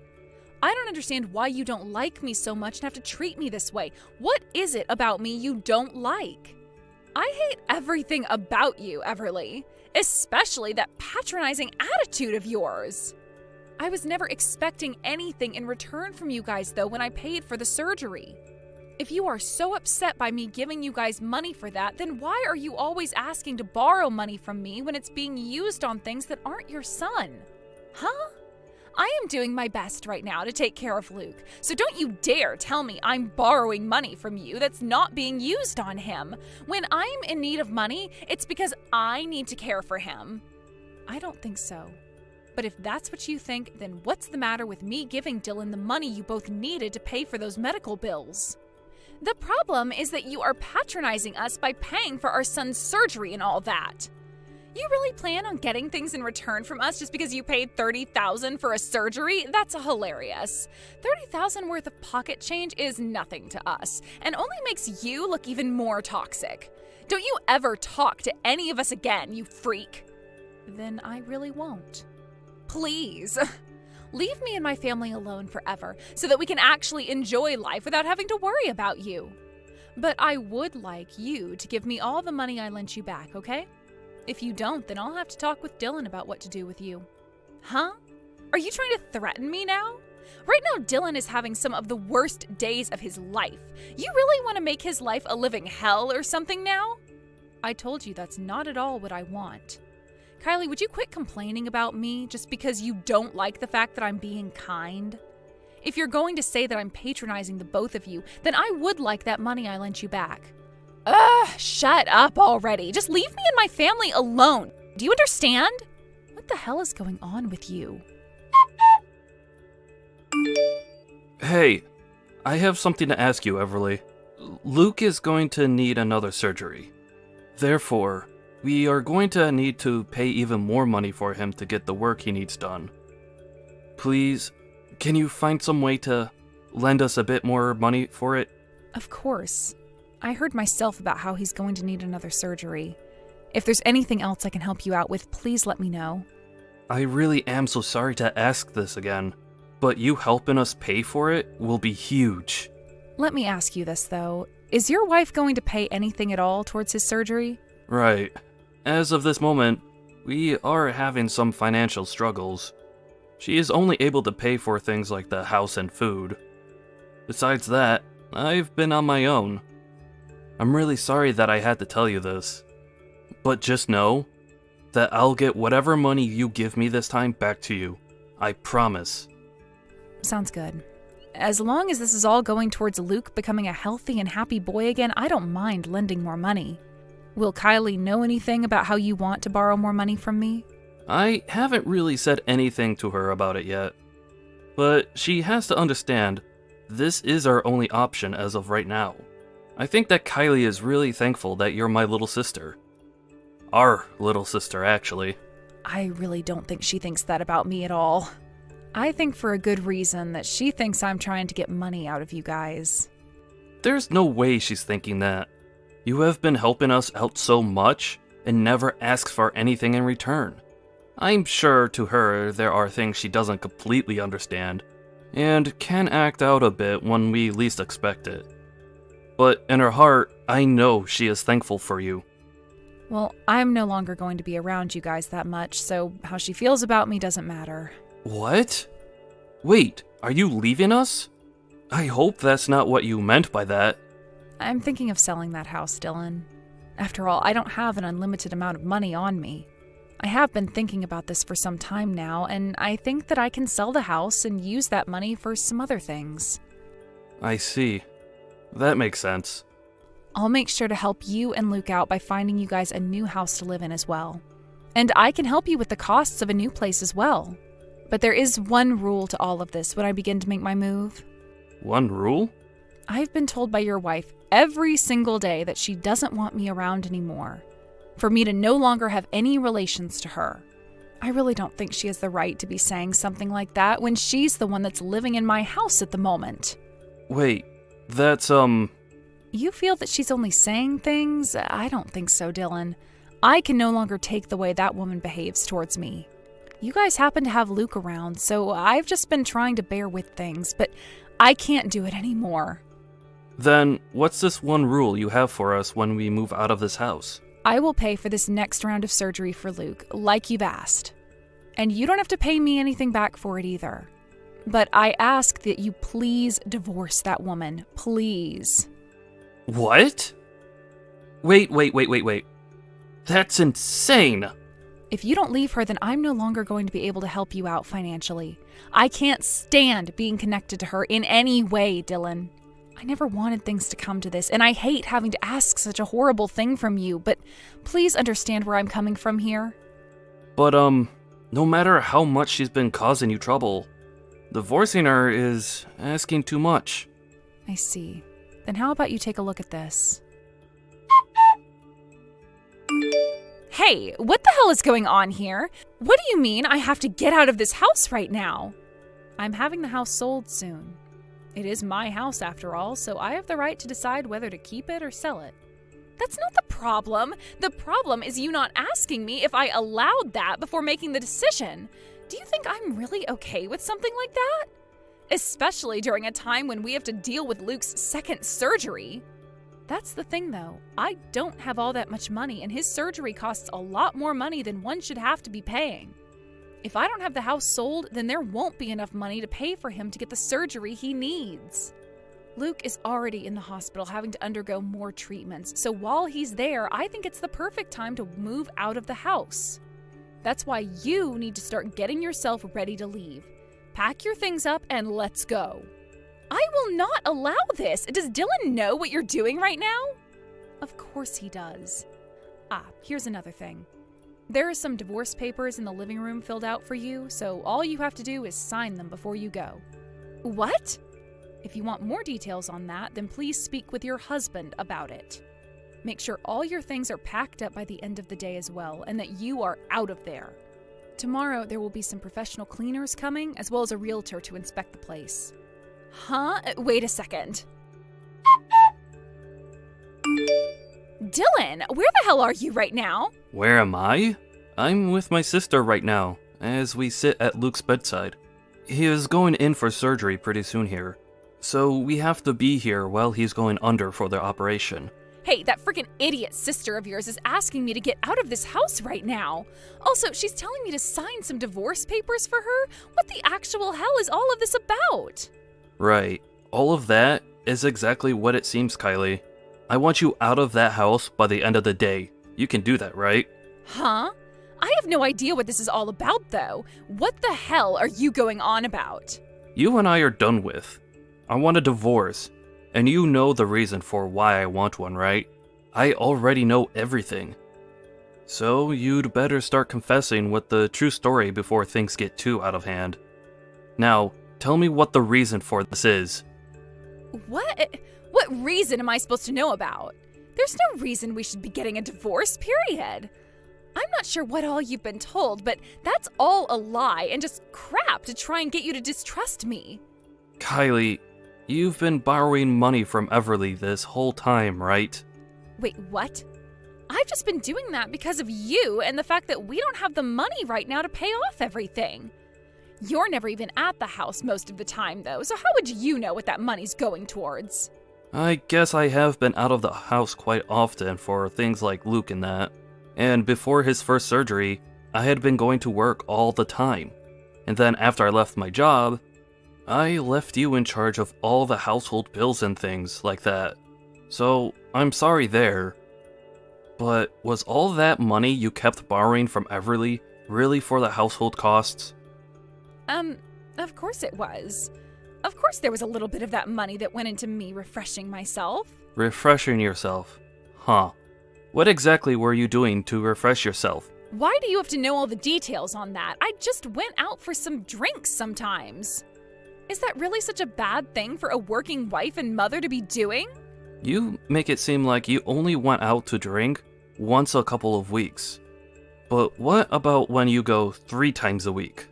I don't understand why you don't like me so much and have to treat me this way. What is it about me you don't like? I hate everything about you, Everly, especially that patronizing attitude of yours. I was never expecting anything in return from you guys, though, when I paid for the surgery. If you are so upset by me giving you guys money for that, then why are you always asking to borrow money from me when it's being used on things that aren't your son? Huh? I am doing my best right now to take care of Luke, so don't you dare tell me I'm borrowing money from you that's not being used on him. When I'm in need of money, it's because I need to care for him. I don't think so. But if that's what you think, then what's the matter with me giving Dylan the money you both needed to pay for those medical bills? The problem is that you are patronizing us by paying for our son's surgery and all that. You really plan on getting things in return from us just because you paid $30,000 for a surgery? That's hilarious. $30,000 worth of pocket change is nothing to us and only makes you look even more toxic. Don't you ever talk to any of us again, you freak. Then I really won't. Please. Leave me and my family alone forever so that we can actually enjoy life without having to worry about you. But I would like you to give me all the money I lent you back, okay? If you don't, then I'll have to talk with Dylan about what to do with you. Huh? Are you trying to threaten me now? Right now, Dylan is having some of the worst days of his life. You really want to make his life a living hell or something now? I told you that's not at all what I want. Kylie, would you quit complaining about me just because you don't like the fact that I'm being kind? If you're going to say that I'm patronizing the both of you, then I would like that money I lent you back. Ugh, shut up already. Just leave me and my family alone. Do you understand? What the hell is going on with you? Hey, I have something to ask you, Everly. Luke is going to need another surgery. Therefore, we are going to need to pay even more money for him to get the work he needs done. Please, can you find some way to lend us a bit more money for it? Of course. I heard myself about how he's going to need another surgery. If there's anything else I can help you out with, please let me know. I really am so sorry to ask this again, but you helping us pay for it will be huge. Let me ask you this, though. Is your wife going to pay anything at all towards his surgery? Right. As of this moment, we are having some financial struggles. She is only able to pay for things like the house and food. Besides that, I've been on my own. I'm really sorry that I had to tell you this. But just know that I'll get whatever money you give me this time back to you. I promise. Sounds good. As long as this is all going towards Luke becoming a healthy and happy boy again, I don't mind lending more money. Will Kylie know anything about how you want to borrow more money from me? I haven't really said anything to her about it yet. But she has to understand, this is our only option as of right now. I think that Kylie is really thankful that you're my little sister. Our little sister, actually. I really don't think she thinks that about me at all. I think for a good reason that she thinks I'm trying to get money out of you guys. There's no way she's thinking that. You have been helping us out so much and never asks for anything in return. I'm sure to her there are things she doesn't completely understand and can act out a bit when we least expect it. But in her heart, I know she is thankful for you. Well, I'm no longer going to be around you guys that much, so how she feels about me doesn't matter. What? Wait, are you leaving us? I hope that's not what you meant by that. I'm thinking of selling that house, Dylan. After all, I don't have an unlimited amount of money on me. I have been thinking about this for some time now, and I think that I can sell the house and use that money for some other things. I see. That makes sense. I'll make sure to help you and Luke out by finding you guys a new house to live in as well. And I can help you with the costs of a new place as well. But there is one rule to all of this when I begin to make my move. One rule? I've been told by your wife every single day that she doesn't want me around anymore. For me to no longer have any relations to her. I really don't think she has the right to be saying something like that when she's the one that's living in my house at the moment. Wait, that's, You feel that she's only saying things? I don't think so, Dylan. I can no longer take the way that woman behaves towards me. You guys happen to have Luke around, so I've just been trying to bear with things, but I can't do it anymore. Then what's this one rule you have for us when we move out of this house? I will pay for this next round of surgery for Luke, like you've asked. And you don't have to pay me anything back for it either. But I ask that you please divorce that woman. Please. What? Wait. That's insane! If you don't leave her, then I'm no longer going to be able to help you out financially. I can't stand being connected to her in any way, Dylan. I never wanted things to come to this, and I hate having to ask such a horrible thing from you, but please understand where I'm coming from here. But, no matter how much she's been causing you trouble, divorcing her is asking too much. I see. Then how about you take a look at this? Hey, what the hell is going on here? What do you mean I have to get out of this house right now? I'm having the house sold soon. It is my house after all, so I have the right to decide whether to keep it or sell it. That's not the problem. The problem is you not asking me if I allowed that before making the decision. Do you think I'm really okay with something like that? Especially during a time when we have to deal with Luke's second surgery. That's the thing though. I don't have all that much money, and his surgery costs a lot more money than one should have to be paying. If I don't have the house sold, then there won't be enough money to pay for him to get the surgery he needs. Luke is already in the hospital having to undergo more treatments, so while he's there, I think it's the perfect time to move out of the house. That's why you need to start getting yourself ready to leave. Pack your things up and let's go. I will not allow this. Does Dylan know what you're doing right now? Of course he does. Here's another thing. There are some divorce papers in the living room filled out for you, so all you have to do is sign them before you go. What? If you want more details on that, then please speak with your husband about it. Make sure all your things are packed up by the end of the day as well, and that you are out of there. Tomorrow, there will be some professional cleaners coming, as well as a realtor to inspect the place. Huh? Wait a second. Dylan, where the hell are you right now? Where am I? I'm with my sister right now, as we sit at Luke's bedside. He is going in for surgery pretty soon here, so we have to be here while he's going under for the operation. Hey, that freaking idiot sister of yours is asking me to get out of this house right now. Also, she's telling me to sign some divorce papers for her? What the actual hell is all of this about? Right. All of that is exactly what it seems, Kylie. I want you out of that house by the end of the day. You can do that, right? Huh? I have no idea what this is all about, though. What the hell are you going on about? You and I are done with. I want a divorce, and you know the reason for why I want one, right? I already know everything. So you'd better start confessing with the true story before things get too out of hand. Now, tell me what the reason for this is. What? What reason am I supposed to know about? There's no reason we should be getting a divorce, period. I'm not sure what all you've been told, but that's all a lie and just crap to try and get you to distrust me. Kylie, you've been borrowing money from Everly this whole time, right? Wait, what? I've just been doing that because of you and the fact that we don't have the money right now to pay off everything. You're never even at the house most of the time, though, so how would you know what that money's going towards? I guess I have been out of the house quite often for things like Luke and that. And before his first surgery, I had been going to work all the time. And then after I left my job, I left you in charge of all the household bills and things like that. So, I'm sorry there. But was all that money you kept borrowing from Everly really for the household costs? Of course it was. Of course there was a little bit of that money that went into me refreshing myself. Refreshing yourself? Huh. What exactly were you doing to refresh yourself? Why do you have to know all the details on that? I just went out for some drinks sometimes. Is that really such a bad thing for a working wife and mother to be doing? You make it seem like you only went out to drink once a couple of weeks. But what about when you go 3 times a week?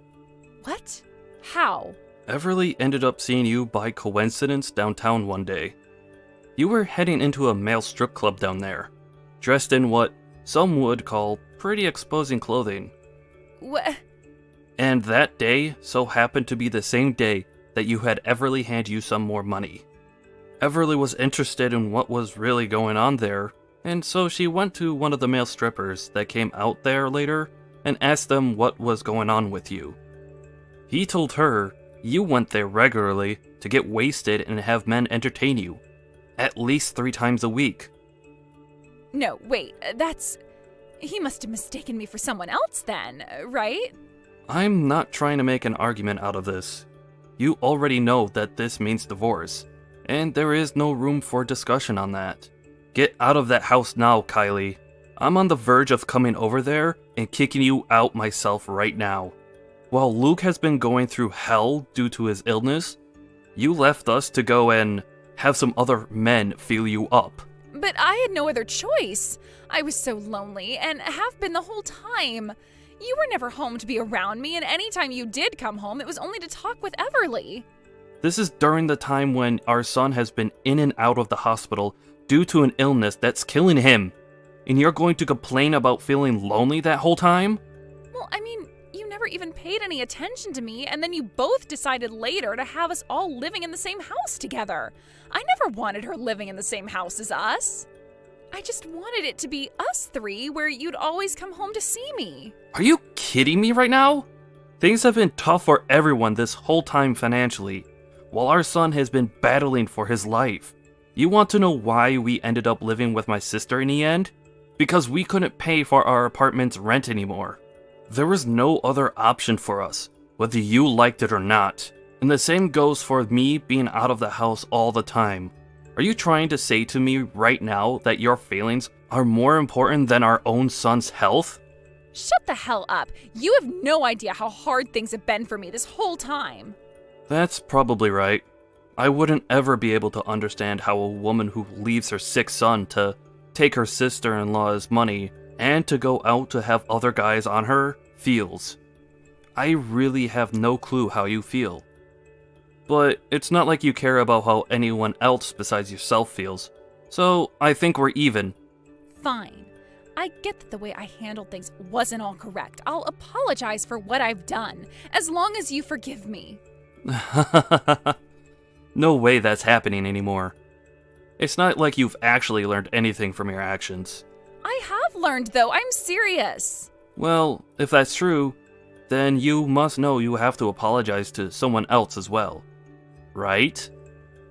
What? How? Everly ended up seeing you by coincidence downtown one day. You were heading into a male strip club down there, dressed in what some would call pretty exposing clothing. What? And that day so happened to be the same day that you had Everly hand you some more money. Everly was interested in what was really going on there, and so she went to one of the male strippers that came out there later and asked them what was going on with you. He told her you went there regularly to get wasted and have men entertain you, at least 3 times a week. No, wait, he must have mistaken me for someone else then, right? I'm not trying to make an argument out of this. You already know that this means divorce, and there is no room for discussion on that. Get out of that house now, Kylie. I'm on the verge of coming over there and kicking you out myself right now. While Luke has been going through hell due to his illness, you left us to go and have some other men feel you up. But I had no other choice. I was so lonely, and have been the whole time. You were never home to be around me, and anytime you did come home, it was only to talk with Everly. This is during the time when our son has been in and out of the hospital due to an illness that's killing him. And you're going to complain about feeling lonely that whole time? Well, I mean, you never even paid any attention to me, and then you both decided later to have us all living in the same house together. I never wanted her living in the same house as us. I just wanted it to be us 3 where you'd always come home to see me. Are you kidding me right now? Things have been tough for everyone this whole time financially, while our son has been battling for his life. You want to know why we ended up living with my sister in the end? Because we couldn't pay for our apartment's rent anymore. There was no other option for us, whether you liked it or not. And the same goes for me being out of the house all the time. Are you trying to say to me right now that your feelings are more important than our own son's health? Shut the hell up. You have no idea how hard things have been for me this whole time. That's probably right. I wouldn't ever be able to understand how a woman who leaves her sick son to take her sister-in-law's money and to go out to have other guys on her feels. I really have no clue how you feel. But it's not like you care about how anyone else besides yourself feels. So I think we're even. Fine. I get that the way I handled things wasn't all correct. I'll apologize for what I've done, as long as you forgive me. No way that's happening anymore. It's not like you've actually learned anything from your actions. I have learned, though. I'm serious. Well, if that's true, then you must know you have to apologize to someone else as well. Right?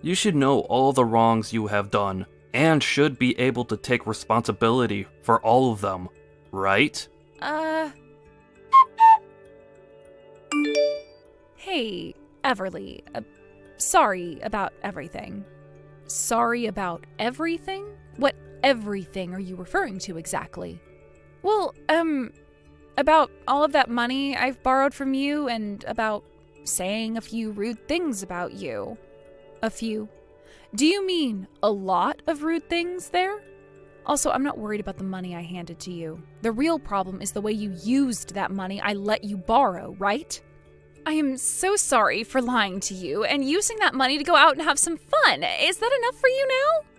You should know all the wrongs you have done, and should be able to take responsibility for all of them, right? Hey, Everly. Sorry about everything. Sorry about everything? What everything are you referring to exactly? Well, about all of that money I've borrowed from you, and about saying a few rude things about you. A few. Do you mean a lot of rude things there? Also, I'm not worried about the money I handed to you. The real problem is the way you used that money I let you borrow, right? I am so sorry for lying to you and using that money to go out and have some fun. Is that enough for you now?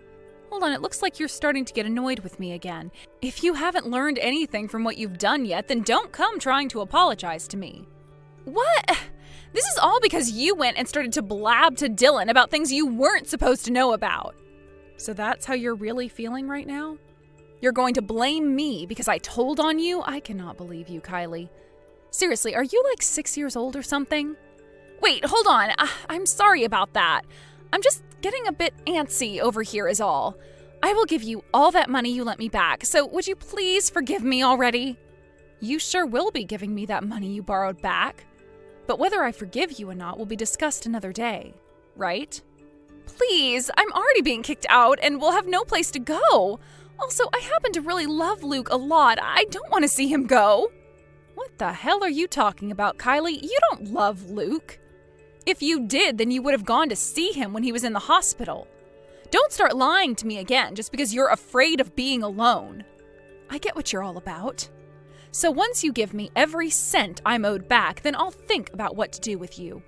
Hold on, it looks like you're starting to get annoyed with me again. If you haven't learned anything from what you've done yet, then don't come trying to apologize to me. What? This is all because you went and started to blab to Dylan about things you weren't supposed to know about. So that's how you're really feeling right now? You're going to blame me because I told on you? I cannot believe you, Kylie. Seriously, are you like 6 years old or something? Wait, hold on. I'm sorry about that. I'm just getting a bit antsy over here is all. I will give you all that money you lent me back, so would you please forgive me already? You sure will be giving me that money you borrowed back. But whether I forgive you or not will be discussed another day, right? Please, I'm already being kicked out and will have no place to go. Also, I happen to really love Luke a lot. I don't want to see him go. What the hell are you talking about, Kylie? You don't love Luke. If you did, then you would have gone to see him when he was in the hospital. Don't start lying to me again just because you're afraid of being alone. I get what you're all about. So once you give me every cent I'm owed back, then I'll think about what to do with you.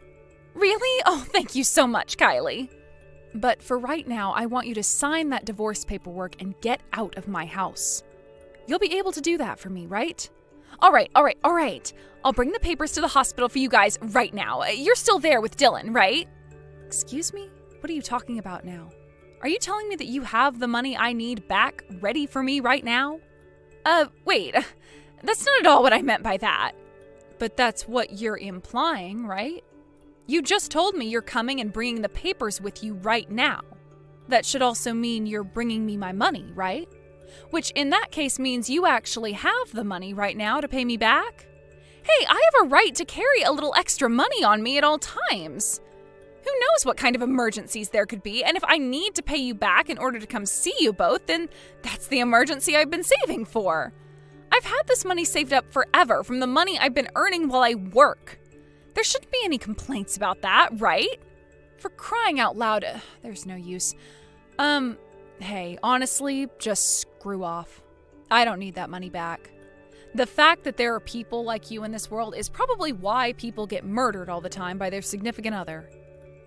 Really? Oh, thank you so much, Kylie. But for right now, I want you to sign that divorce paperwork and get out of my house. You'll be able to do that for me, right? All right. I'll bring the papers to the hospital for you guys right now. You're still there with Dylan, right? Excuse me? What are you talking about now? Are you telling me that you have the money I need back ready for me right now? Wait. That's not at all what I meant by that. But that's what you're implying, right? You just told me you're coming and bringing the papers with you right now. That should also mean you're bringing me my money, right? Which in that case means you actually have the money right now to pay me back? Hey, I have a right to carry a little extra money on me at all times. Who knows what kind of emergencies there could be, and if I need to pay you back in order to come see you both, then that's the emergency I've been saving for. I've had this money saved up forever from the money I've been earning while I work. There shouldn't be any complaints about that, right? For crying out loud, there's no use. Hey, honestly, just screw off. I don't need that money back. The fact that there are people like you in this world is probably why people get murdered all the time by their significant other.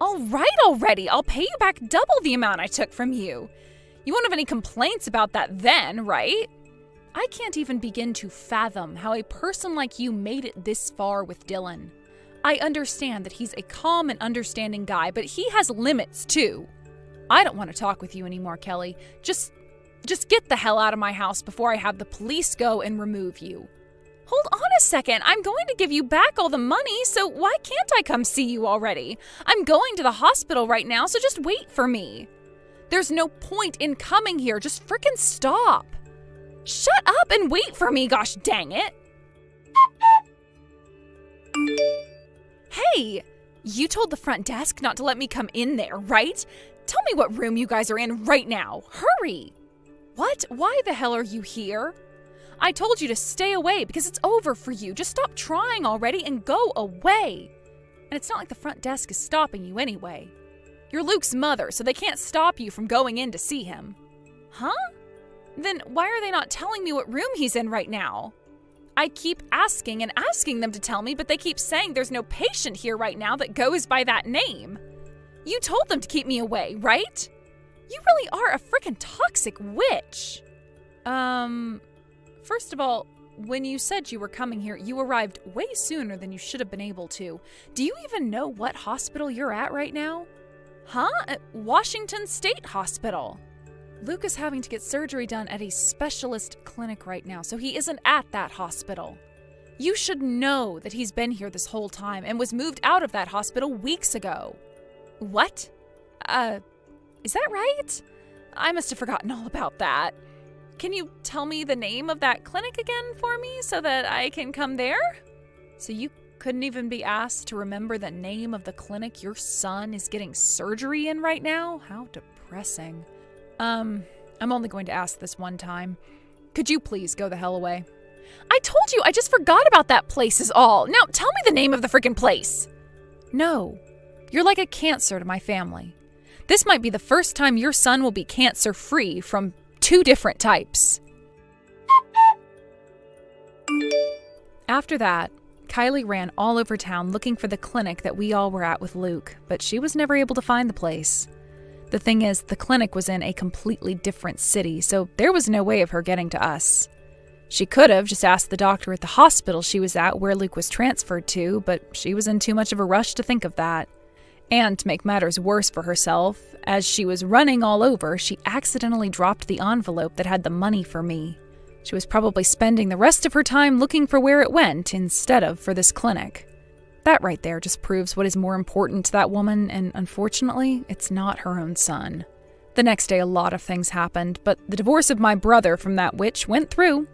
All right already, I'll pay you back double the amount I took from you. You won't have any complaints about that then, right? I can't even begin to fathom how a person like you made it this far with Dylan. I understand that he's a calm and understanding guy, but he has limits too. I don't want to talk with you anymore, Kelly. Just get the hell out of my house before I have the police go and remove you. Hold on a second. I'm going to give you back all the money, so why can't I come see you already? I'm going to the hospital right now, so just wait for me. There's no point in coming here. Just frickin' stop. Shut up and wait for me, gosh dang it. Hey, you told the front desk not to let me come in there, right? Tell me what room you guys are in right now. Hurry. What? Why the hell are you here? I told you to stay away because it's over for you. Just stop trying already and go away. And it's not like the front desk is stopping you anyway. You're Luke's mother, so they can't stop you from going in to see him. Huh? Then why are they not telling me what room he's in right now? I keep asking and asking them to tell me, but they keep saying there's no patient here right now that goes by that name. You told them to keep me away, right? You really are a freaking toxic witch. First of all, when you said you were coming here, you arrived way sooner than you should have been able to. Do you even know what hospital you're at right now? Huh? At Washington State Hospital. Luke is having to get surgery done at a specialist clinic right now, so he isn't at that hospital. You should know that he's been here this whole time and was moved out of that hospital weeks ago. What? Is that right? I must have forgotten all about that. Can you tell me the name of that clinic again for me so that I can come there? So you couldn't even be asked to remember the name of the clinic your son is getting surgery in right now? How depressing. I'm only going to ask this one time. Could you please go the hell away? I told you, I just forgot about that place is all. Now tell me the name of the freaking place. No, you're like a cancer to my family. This might be the first time your son will be cancer-free from 2 different types. After that, Kylie ran all over town looking for the clinic that we all were at with Luke, but she was never able to find the place. The thing is, the clinic was in a completely different city, so there was no way of her getting to us. She could have just asked the doctor at the hospital she was at where Luke was transferred to, but she was in too much of a rush to think of that. And to make matters worse for herself, as she was running all over, she accidentally dropped the envelope that had the money for me. She was probably spending the rest of her time looking for where it went instead of for this clinic. That right there just proves what is more important to that woman, and unfortunately, it's not her own son. The next day, a lot of things happened, but the divorce of my brother from that witch went through.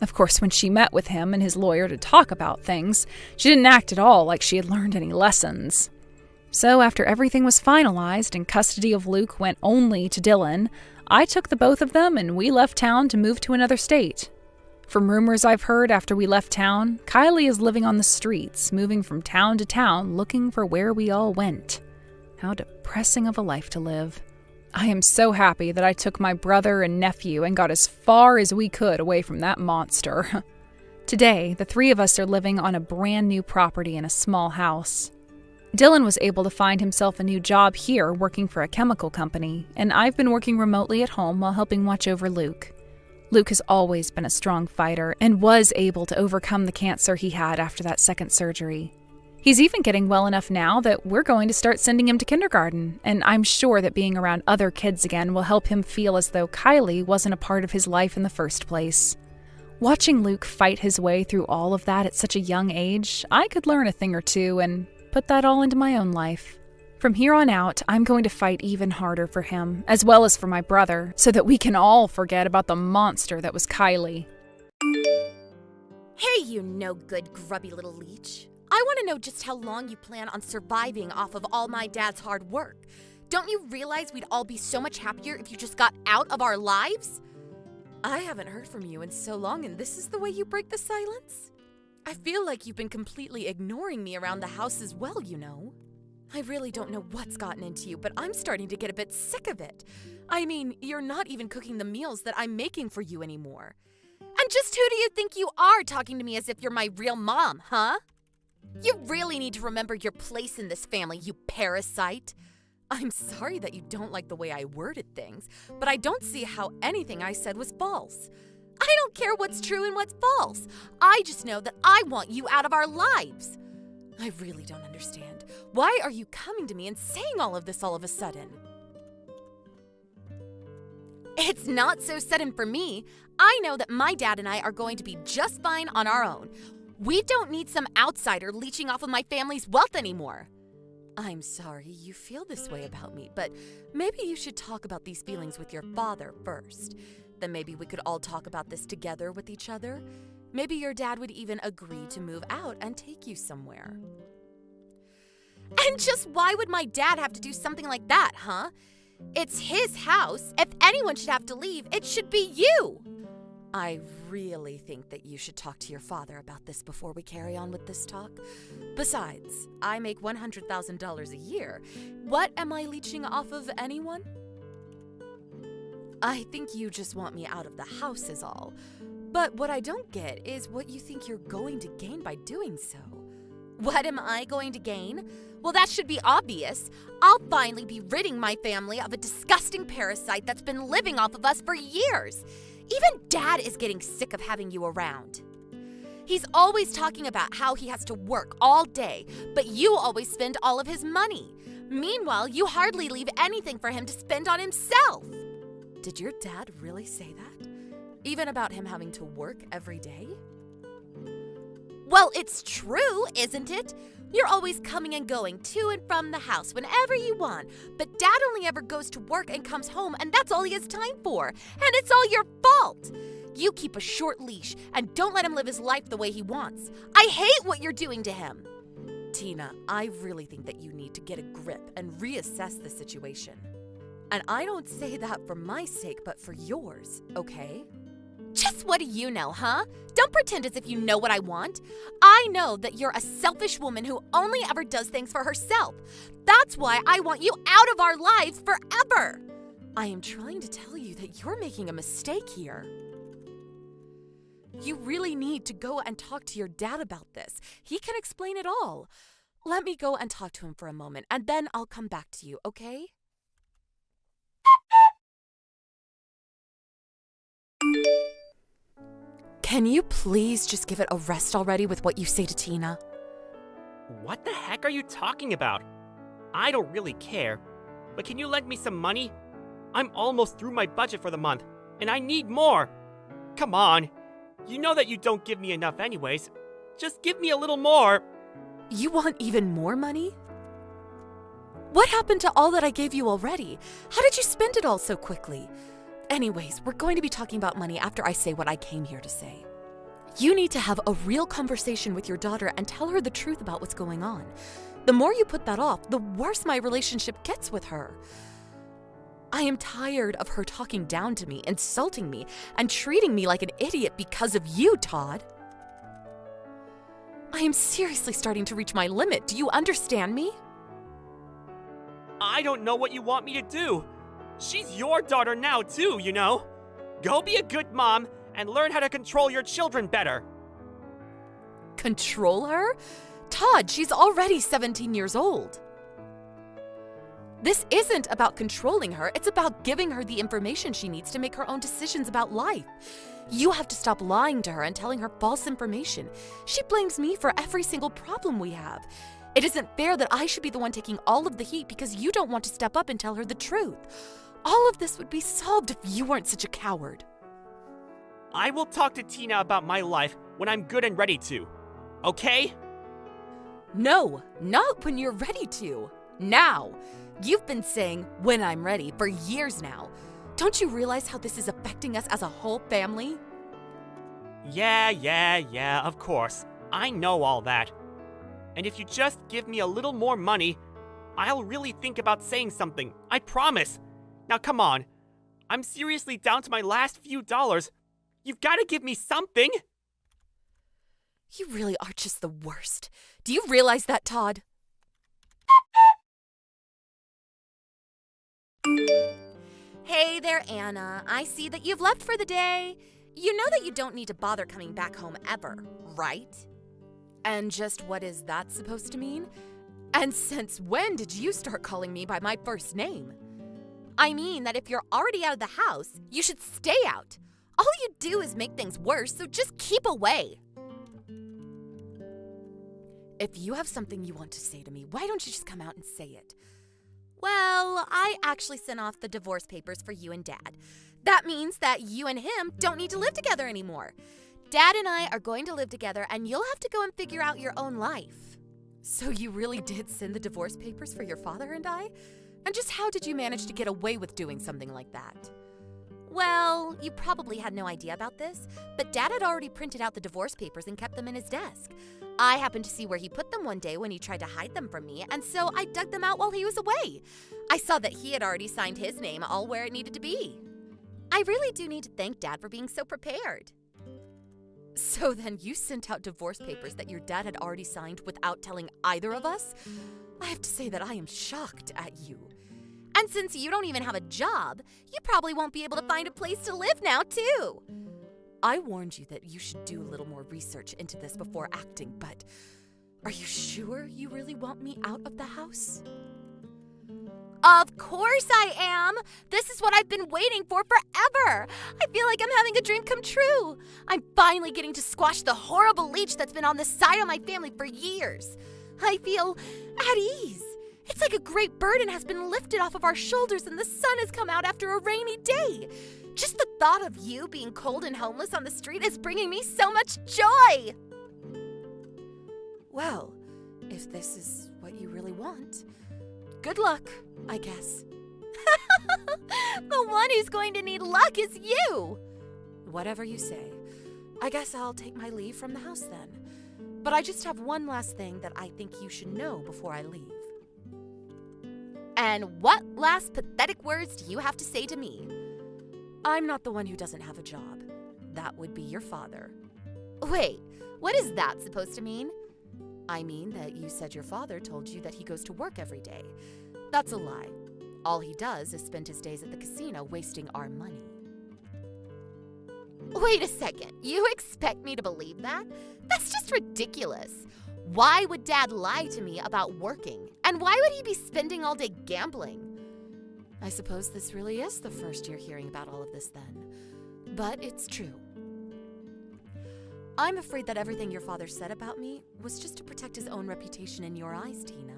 Of course, when she met with him and his lawyer to talk about things, she didn't act at all like she had learned any lessons. So after everything was finalized and custody of Luke went only to Dylan, I took the both of them and we left town to move to another state. From rumors I've heard after we left town, Kylie is living on the streets, moving from town to town, looking for where we all went. How depressing of a life to live. I am so happy that I took my brother and nephew and got as far as we could away from that monster. Today, the three of us are living on a brand new property in a small house. Dylan was able to find himself a new job here working for a chemical company, and I've been working remotely at home while helping watch over Luke. Luke has always been a strong fighter and was able to overcome the cancer he had after that second surgery. He's even getting well enough now that we're going to start sending him to kindergarten, and I'm sure that being around other kids again will help him feel as though Kylie wasn't a part of his life in the first place. Watching Luke fight his way through all of that at such a young age, I could learn a thing or two and put that all into my own life. From here on out, I'm going to fight even harder for him, as well as for my brother, so that we can all forget about the monster that was Kylie. Hey, you no-good, grubby little leech. I want to know just how long you plan on surviving off of all my dad's hard work. Don't you realize we'd all be so much happier if you just got out of our lives? I haven't heard from you in so long, and this is the way you break the silence? I feel like you've been completely ignoring me around the house as well, you know. I really don't know what's gotten into you, but I'm starting to get a bit sick of it. I mean, you're not even cooking the meals that I'm making for you anymore. And just who do you think you are talking to me as if you're my real mom, huh? You really need to remember your place in this family, you parasite. I'm sorry that you don't like the way I worded things, but I don't see how anything I said was false. I don't care what's true and what's false. I just know that I want you out of our lives. I really don't understand. Why are you coming to me and saying all of this all of a sudden? It's not so sudden for me. I know that my dad and I are going to be just fine on our own. We don't need some outsider leeching off of my family's wealth anymore. I'm sorry you feel this way about me, but maybe you should talk about these feelings with your father first. Then maybe we could all talk about this together with each other. Maybe your dad would even agree to move out and take you somewhere. And just why would my dad have to do something like that, huh? It's his house. If anyone should have to leave, it should be you. I really think that you should talk to your father about this before we carry on with this talk. Besides, I make $100,000 a year. What am I leeching off of anyone? I think you just want me out of the house is all. But what I don't get is what you think you're going to gain by doing so. What am I going to gain? Well, that should be obvious. I'll finally be ridding my family of a disgusting parasite that's been living off of us for years. Even Dad is getting sick of having you around. He's always talking about how he has to work all day, but you always spend all of his money. Meanwhile, you hardly leave anything for him to spend on himself. Did your dad really say that? Even about him having to work every day? Well, it's true, isn't it? You're always coming and going to and from the house whenever you want, but Dad only ever goes to work and comes home, and that's all he has time for, and it's all your fault. You keep a short leash and don't let him live his life the way he wants. I hate what you're doing to him. Tina, I really think that you need to get a grip and reassess the situation. And I don't say that for my sake, but for yours, okay? Just what do you know, huh? Don't pretend as if you know what I want. I know that you're a selfish woman who only ever does things for herself. That's why I want you out of our lives forever. I am trying to tell you that you're making a mistake here. You really need to go and talk to your dad about this. He can explain it all. Let me go and talk to him for a moment, and then I'll come back to you, okay? Can you please just give it a rest already with what you say to Tina? What the heck are you talking about? I don't really care, but can you lend me some money? I'm almost through my budget for the month, and I need more. Come on. You know that you don't give me enough anyways. Just give me a little more. You want even more money? What happened to all that I gave you already? How did you spend it all so quickly? Anyways, we're going to be talking about money after I say what I came here to say. You need to have a real conversation with your daughter and tell her the truth about what's going on. The more you put that off, the worse my relationship gets with her. I am tired of her talking down to me, insulting me, and treating me like an idiot because of you, Todd. I am seriously starting to reach my limit. Do you understand me? I don't know what you want me to do. She's your daughter now, too, you know. Go be a good mom and learn how to control your children better. Control her? Todd, she's already 17 years old. This isn't about controlling her, it's about giving her the information she needs to make her own decisions about life. You have to stop lying to her and telling her false information. She blames me for every single problem we have. It isn't fair that I should be the one taking all of the heat because you don't want to step up and tell her the truth. All of this would be solved if you weren't such a coward. I will talk to Tina about my life when I'm good and ready to. Okay? No, not when you're ready to. Now. You've been saying, when I'm ready, for years now. Don't you realize how this is affecting us as a whole family? Yeah, of course. I know all that. And if you just give me a little more money, I'll really think about saying something. I promise. Now come on. I'm seriously down to my last few dollars. You've got to give me something. You really are just the worst. Do you realize that, Todd? Hey there, Anna. I see that you've left for the day. You know that you don't need to bother coming back home ever, right? And just what is that supposed to mean? And since when did you start calling me by my first name? I mean that if you're already out of the house, you should stay out. All you do is make things worse, so just keep away. If you have something you want to say to me, why don't you just come out and say it? Well, I actually sent off the divorce papers for you and Dad. That means that you and him don't need to live together anymore. Dad and I are going to live together, and you'll have to go and figure out your own life. So you really did send the divorce papers for your father and I? And just how did you manage to get away with doing something like that? Well, you probably had no idea about this, but Dad had already printed out the divorce papers and kept them in his desk. I happened to see where he put them one day when he tried to hide them from me, and so I dug them out while he was away. I saw that he had already signed his name all where it needed to be. I really do need to thank Dad for being so prepared. So then you sent out divorce papers that your dad had already signed without telling either of us? I have to say that I am shocked at you. And since you don't even have a job, you probably won't be able to find a place to live now, too. I warned you that you should do a little more research into this before acting, but are you sure you really want me out of the house? Of course I am! This is what I've been waiting for forever! I feel like I'm having a dream come true! I'm finally getting to squash the horrible leech that's been on the side of my family for years. I feel at ease. It's like a great burden has been lifted off of our shoulders and the sun has come out after a rainy day. Just the thought of you being cold and homeless on the street is bringing me so much joy! Well, if this is what you really want, good luck, I guess. The one who's going to need luck is you! Whatever you say. I guess I'll take my leave from the house then. But I just have one last thing that I think you should know before I leave. And what last pathetic words do you have to say to me? I'm not the one who doesn't have a job. That would be your father. Wait, what is that supposed to mean? I mean that you said your father told you that he goes to work every day. That's a lie. All he does is spend his days at the casino wasting our money. Wait a second, you expect me to believe that? That's just ridiculous. Why would Dad lie to me about working? And why would he be spending all day gambling? I suppose this really is the first you're hearing about all of this then. But it's true. I'm afraid that everything your father said about me was just to protect his own reputation in your eyes, Tina.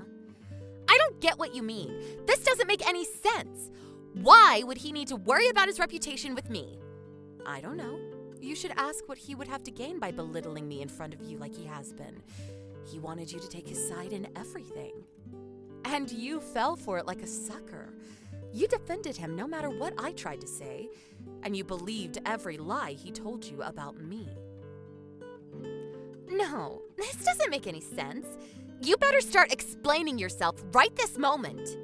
I don't get what you mean. This doesn't make any sense. Why would he need to worry about his reputation with me? I don't know. You should ask what he would have to gain by belittling me in front of you like he has been. He wanted you to take his side in everything. And you fell for it like a sucker. You defended him no matter what I tried to say, and you believed every lie he told you about me. No, this doesn't make any sense. You better start explaining yourself right this moment.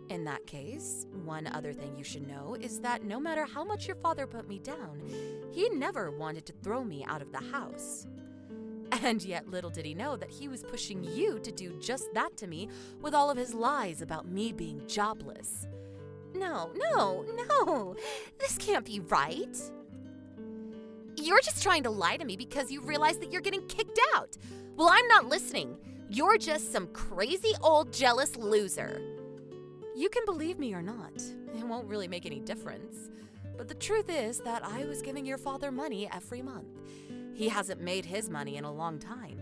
In that case, one other thing you should know is that no matter how much your father put me down, he never wanted to throw me out of the house. And yet little did he know that he was pushing you to do just that to me with all of his lies about me being jobless. No, this can't be right. You're just trying to lie to me because you realize that you're getting kicked out. Well, I'm not listening. You're just some crazy old jealous loser. You can believe me or not. It won't really make any difference. But the truth is that I was giving your father money every month. He hasn't made his money in a long time,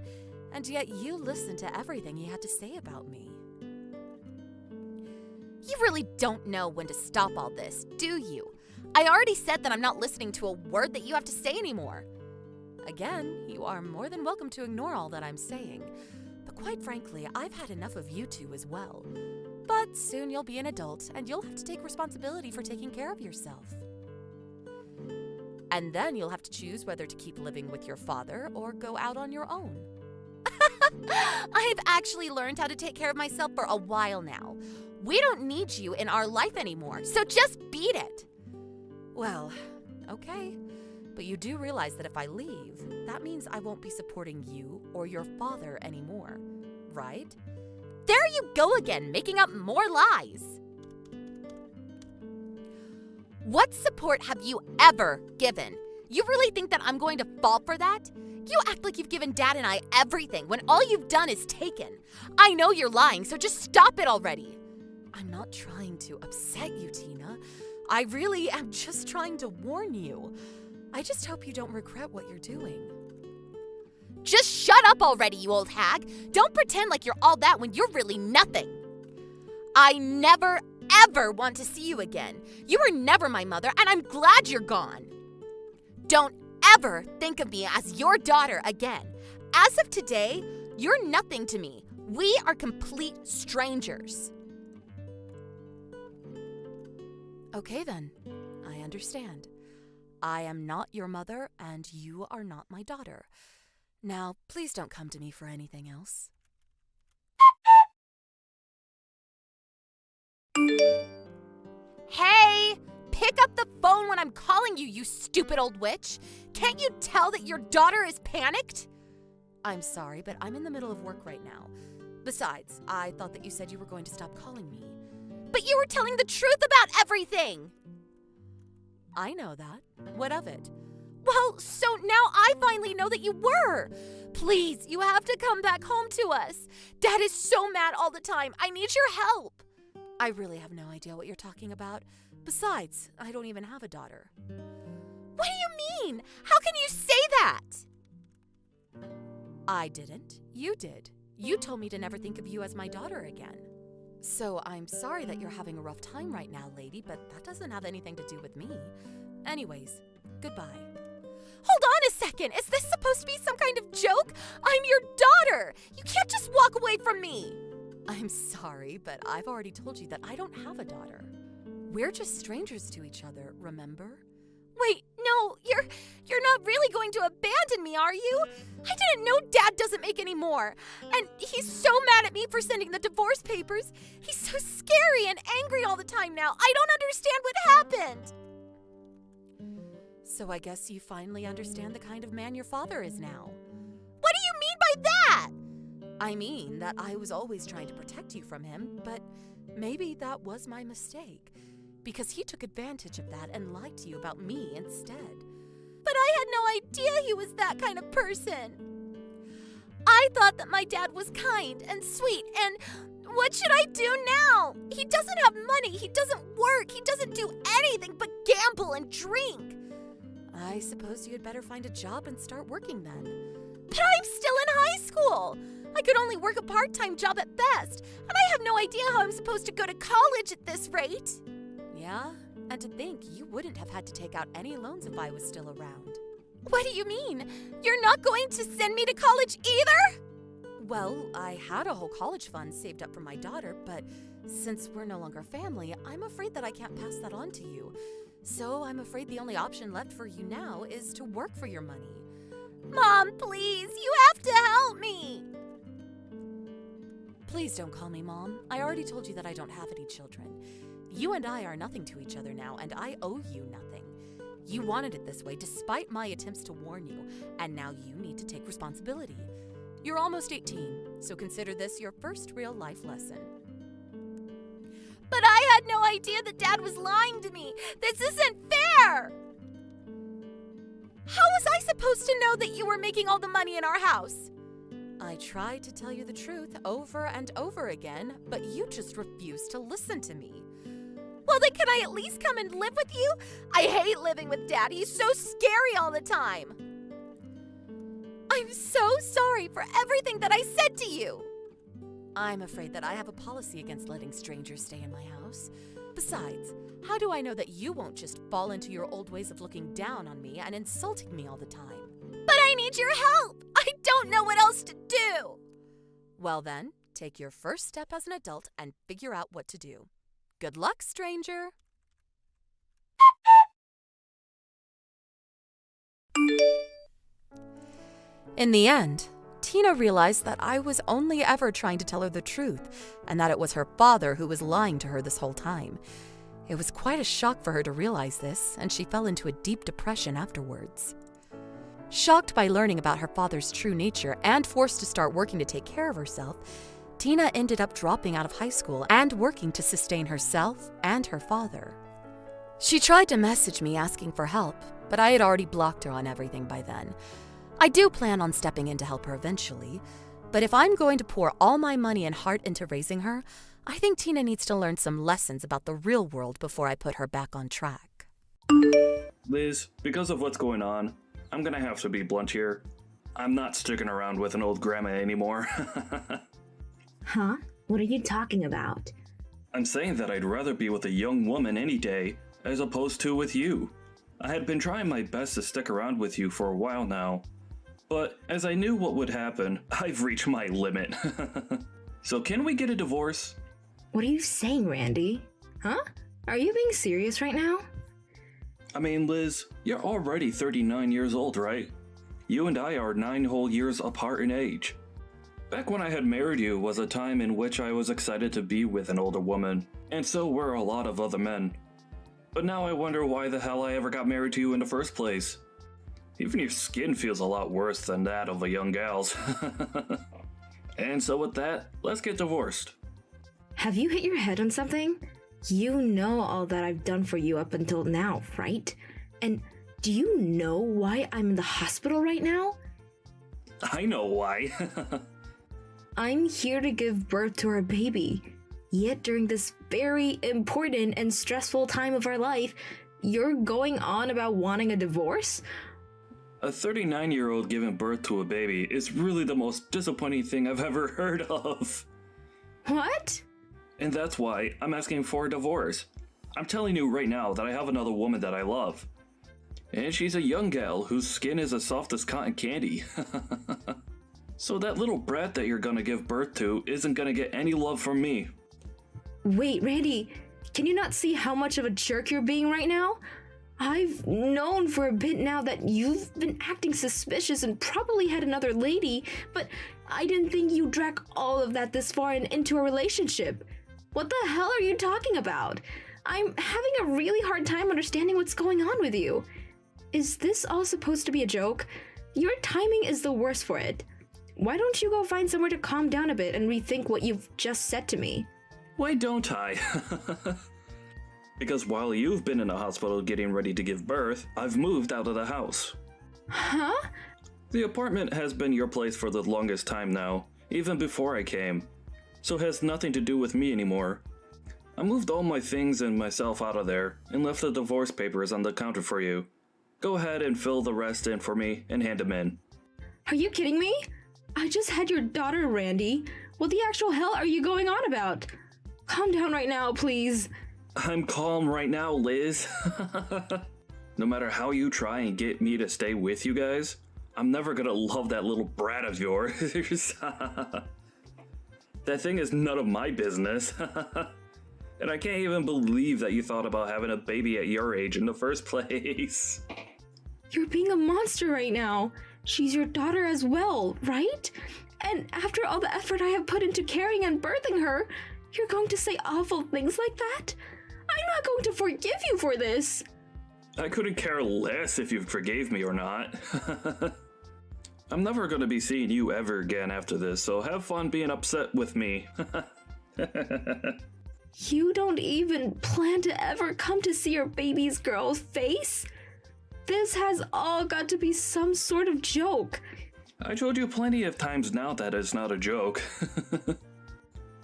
and yet you listened to everything he had to say about me. You really don't know when to stop all this, do you? I already said that I'm not listening to a word that you have to say anymore. Again, you are more than welcome to ignore all that I'm saying. But quite frankly, I've had enough of you two as well. But soon you'll be an adult, and you'll have to take responsibility for taking care of yourself. And then you'll have to choose whether to keep living with your father or go out on your own. I've actually learned how to take care of myself for a while now. We don't need you in our life anymore, so just beat it. Well, okay. But you do realize that if I leave, that means I won't be supporting you or your father anymore, right? There you go again, making up more lies. What support have you ever given? You really think that I'm going to fall for that? You act like you've given Dad and I everything when all you've done is taken. I know you're lying, so just stop it already. I'm not trying to upset you, Tina. I really am just trying to warn you. I just hope you don't regret what you're doing. Just shut up already, you old hag. Don't pretend like you're all that when you're really nothing. I never, ever want to see you again. You were never my mother, and I'm glad you're gone. Don't ever think of me as your daughter again. As of today, you're nothing to me. We are complete strangers. Okay then, I understand. I am not your mother, and you are not my daughter. Now, please don't come to me for anything else. Hey! Pick up the phone when I'm calling you, you stupid old witch! Can't you tell that your daughter is panicked? I'm sorry, but I'm in the middle of work right now. Besides, I thought that you said you were going to stop calling me. But you were telling the truth about everything! I know that. What of it? Well, so now I finally know that you were. Please, you have to come back home to us. Dad is so mad all the time. I need your help. I really have no idea what you're talking about. Besides, I don't even have a daughter. What do you mean? How can you say that? I didn't. You did. You told me to never think of you as my daughter again. So I'm sorry that you're having a rough time right now, lady, but that doesn't have anything to do with me. Anyways, goodbye. Hold on a second. Is this supposed to be some kind of joke? I'm your daughter. You can't just walk away from me. I'm sorry, but I've already told you that I don't have a daughter. We're just strangers to each other, remember? Wait, no, you're not really going to abandon me, are you? I didn't know Dad doesn't make any more. And he's so mad at me for sending the divorce papers. He's so scary and angry all the time now. I don't understand what happened. So I guess you finally understand the kind of man your father is now. What do you mean by that? I mean that I was always trying to protect you from him, but maybe that was my mistake. Because he took advantage of that and lied to you about me instead. But I had no idea he was that kind of person. I thought that my dad was kind and sweet, and what should I do now? He doesn't have money, he doesn't work, he doesn't do anything but gamble and drink. I suppose you'd better find a job and start working then. But I'm still in high school. I could only work a part-time job at best, and I have no idea how I'm supposed to go to college at this rate. Yeah, and to think you wouldn't have had to take out any loans if I was still around. What do you mean? You're not going to send me to college either? Well, I had a whole college fund saved up for my daughter, but since we're no longer family, I'm afraid that I can't pass that on to you. So I'm afraid the only option left for you now is to work for your money. Mom, please, you have to help me! Please don't call me Mom. I already told you that I don't have any children. You and I are nothing to each other now, and I owe you nothing. You wanted it this way despite my attempts to warn you, and now you need to take responsibility. You're almost 18, so consider this your first real life lesson. But I had no idea that Dad was lying to me. This isn't fair! How was I supposed to know that you were making all the money in our house? I tried to tell you the truth over and over again, but you just refused to listen to me. Well, then can I at least come and live with you? I hate living with Dad. He's so scary all the time. I'm so sorry for everything that I said to you. I'm afraid that I have a policy against letting strangers stay in my house. Besides, how do I know that you won't just fall into your old ways of looking down on me and insulting me all the time? But I need your help! I don't know what else to do! Well then, take your first step as an adult and figure out what to do. Good luck, stranger! In the end, Tina realized that I was only ever trying to tell her the truth, and that it was her father who was lying to her this whole time. It was quite a shock for her to realize this, and she fell into a deep depression afterwards. Shocked by learning about her father's true nature and forced to start working to take care of herself, Tina ended up dropping out of high school and working to sustain herself and her father. She tried to message me asking for help, but I had already blocked her on everything by then. I do plan on stepping in to help her eventually, but if I'm going to pour all my money and heart into raising her, I think Tina needs to learn some lessons about the real world before I put her back on track. Liz, because of what's going on, I'm gonna have to be blunt here. I'm not sticking around with an old grandma anymore. Huh? What are you talking about? I'm saying that I'd rather be with a young woman any day, as opposed to with you. I had been trying my best to stick around with you for a while now, but as I knew what would happen, I've reached my limit. So can we get a divorce? What are you saying, Randy? Huh? Are you being serious right now? I mean, Liz, you're already 39 years old, right? You and I are 9 whole years apart in age. Back when I had married you was a time in which I was excited to be with an older woman, and so were a lot of other men. But now I wonder why the hell I ever got married to you in the first place. Even your skin feels a lot worse than that of a young gal's. And so with that, let's get divorced. Have you hit your head on something? You know all that I've done for you up until now, right? And do you know why I'm in the hospital right now? I know why. I'm here to give birth to our baby. Yet during this very important and stressful time of our life, you're going on about wanting a divorce? A 39-year-old giving birth to a baby is really the most disappointing thing I've ever heard of. What? And that's why I'm asking for a divorce. I'm telling you right now that I have another woman that I love. And she's a young gal whose skin is as soft as cotton candy. So that little brat that you're gonna give birth to isn't gonna get any love from me. Wait, Randy, can you not see how much of a jerk you're being right now? I've known for a bit now that you've been acting suspicious and probably had another lady, but I didn't think you'd drag all of that this far and into a relationship. What the hell are you talking about? I'm having a really hard time understanding what's going on with you. Is this all supposed to be a joke? Your timing is the worst for it. Why don't you go find somewhere to calm down a bit and rethink what you've just said to me? Why don't I? Because while you've been in the hospital getting ready to give birth, I've moved out of the house. Huh? The apartment has been your place for the longest time now, even before I came, so it has nothing to do with me anymore. I moved all my things and myself out of there and left the divorce papers on the counter for you. Go ahead and fill the rest in for me and hand them in. Are you kidding me? I just had your daughter, Randy. What the actual hell are you going on about? Calm down right now, please. I'm calm right now, Liz. No matter how you try and get me to stay with you guys, I'm never gonna love that little brat of yours. That thing is none of my business. And I can't even believe that you thought about having a baby at your age in the first place. You're being a monster right now. She's your daughter as well, right? And after all the effort I have put into carrying and birthing her, you're going to say awful things like that? I'm not going to forgive you for this. I couldn't care less if you forgave me or not. I'm never gonna be seeing you ever again after this, so have fun being upset with me. You don't even plan to ever come to see your baby's girl's face? This has all got to be some sort of joke. I told you plenty of times now that it's not a joke.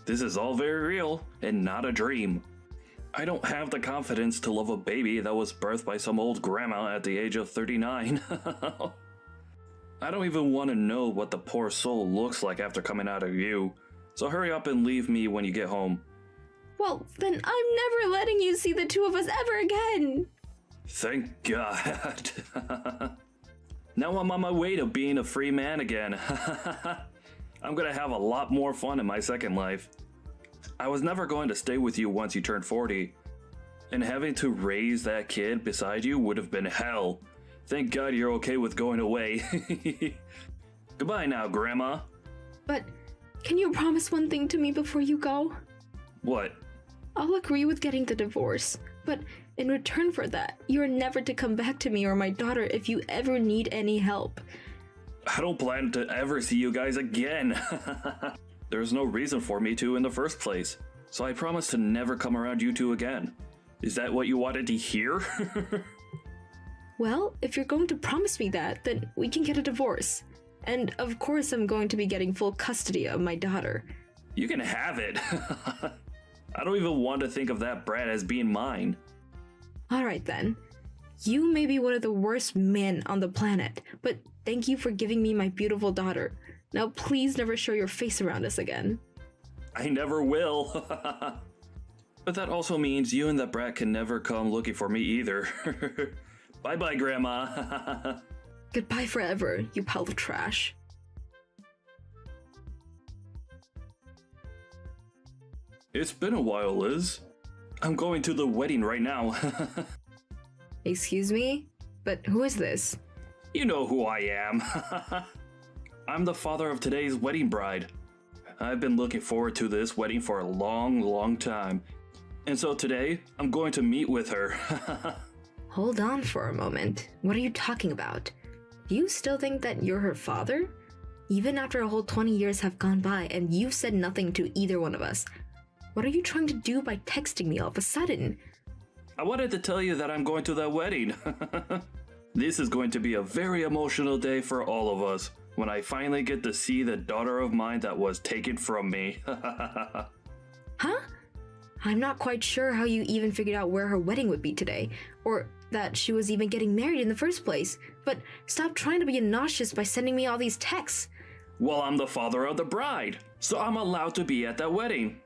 This is all very real and not a dream. I don't have the confidence to love a baby that was birthed by some old grandma at the age of 39. I don't even want to know what the poor soul looks like after coming out of you. So hurry up and leave me when you get home. Well, then I'm never letting you see the two of us ever again. Thank God. Now I'm on my way to being a free man again. I'm gonna have a lot more fun in my second life. I was never going to stay with you once you turned 40. And having to raise that kid beside you would have been hell. Thank God you're okay with going away. Goodbye now, Grandma. But can you promise one thing to me before you go? What? I'll agree with getting the divorce, but in return for that, you're never to come back to me or my daughter if you ever need any help. I don't plan to ever see you guys again. There's no reason for me to in the first place, so I promise to never come around you two again. Is that what you wanted to hear? Well, if you're going to promise me that, then we can get a divorce. And of course I'm going to be getting full custody of my daughter. You can have it. I don't even want to think of that brat as being mine. Alright then. You may be one of the worst men on the planet, but thank you for giving me my beautiful daughter. Now please never show your face around us again. I never will. But that also means you and that brat can never come looking for me either. Bye-bye, Grandma. Goodbye forever, you pile of trash. It's been a while, Liz. I'm going to the wedding right now. Excuse me? But who is this? You know who I am. I'm the father of today's wedding bride. I've been looking forward to this wedding for a long, long time. And so today, I'm going to meet with her. Hold on for a moment. What are you talking about? Do you still think that you're her father? Even after a whole 20 years have gone by and you've said nothing to either one of us, what are you trying to do by texting me all of a sudden? I wanted to tell you that I'm going to that wedding. This is going to be a very emotional day for all of us when I finally get to see the daughter of mine that was taken from me. Huh? I'm not quite sure how you even figured out where her wedding would be today, or that she was even getting married in the first place. But stop trying to be obnoxious by sending me all these texts. Well, I'm the father of the bride, so I'm allowed to be at that wedding.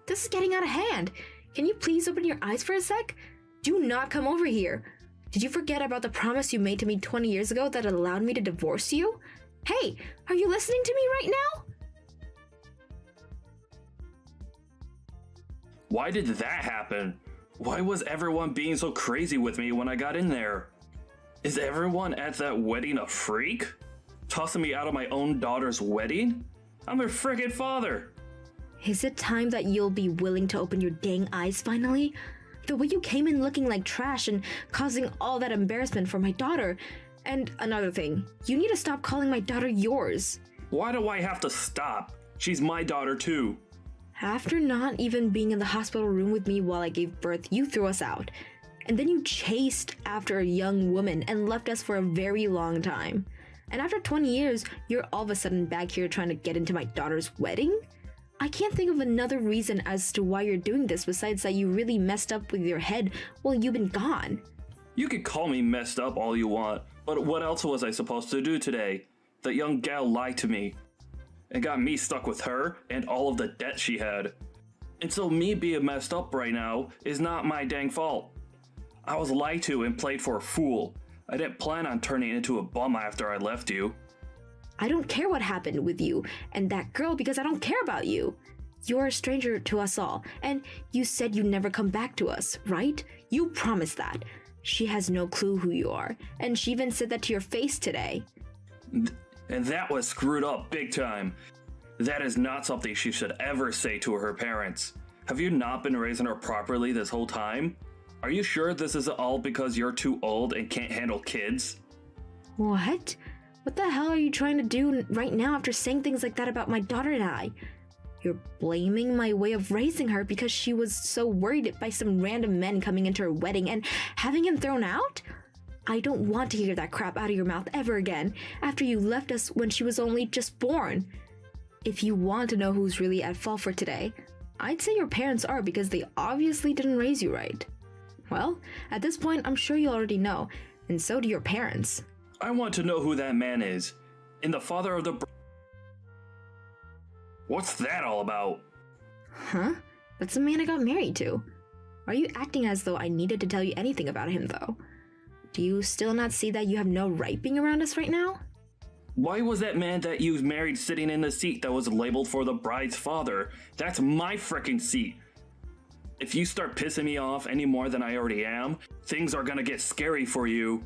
This is getting out of hand. Can you please open your eyes for a sec? Do not come over here. Did you forget about the promise you made to me 20 years ago that allowed me to divorce you? Hey, are you listening to me right now? Why did that happen? Why was everyone being so crazy with me when I got in there? Is everyone at that wedding a freak? Tossing me out of my own daughter's wedding? I'm her friggin' father! Is it time that you'll be willing to open your dang eyes finally? The way you came in looking like trash and causing all that embarrassment for my daughter. And another thing, you need to stop calling my daughter yours. Why do I have to stop? She's my daughter too. After not even being in the hospital room with me while I gave birth, you threw us out. And then you chased after a young woman and left us for a very long time. And after 20 years, you're all of a sudden back here trying to get into my daughter's wedding? I can't think of another reason as to why you're doing this besides that you really messed up with your head while you've been gone. You can call me messed up all you want, but what else was I supposed to do today? That young gal lied to me and got me stuck with her and all of the debt she had. And so me being messed up right now is not my dang fault. I was lied to and played for a fool. I didn't plan on turning into a bum after I left you. I don't care what happened with you and that girl because I don't care about you. You're a stranger to us all, and you said you'd never come back to us, right? You promised that. She has no clue who you are, and she even said that to your face today. And that was screwed up big time. That is not something she should ever say to her parents. Have you not been raising her properly this whole time? Are you sure this is all because you're too old and can't handle kids? What? What the hell are you trying to do right now after saying things like that about my daughter and I? You're blaming my way of raising her because she was so worried by some random men coming into her wedding and having him thrown out? I don't want to hear that crap out of your mouth ever again after you left us when she was only just born. If you want to know who's really at fault for today, I'd say your parents are because they obviously didn't raise you right. Well, at this point, I'm sure you already know, and so do your parents. I want to know who that man is. And the father of the... What's that all about? Huh? That's the man I got married to. Are you acting as though I needed to tell you anything about him, though? Do you still not see that you have no right being around us right now? Why was that man that you married sitting in the seat that was labeled for the bride's father? That's my frickin' seat. If you start pissing me off any more than I already am, things are gonna get scary for you.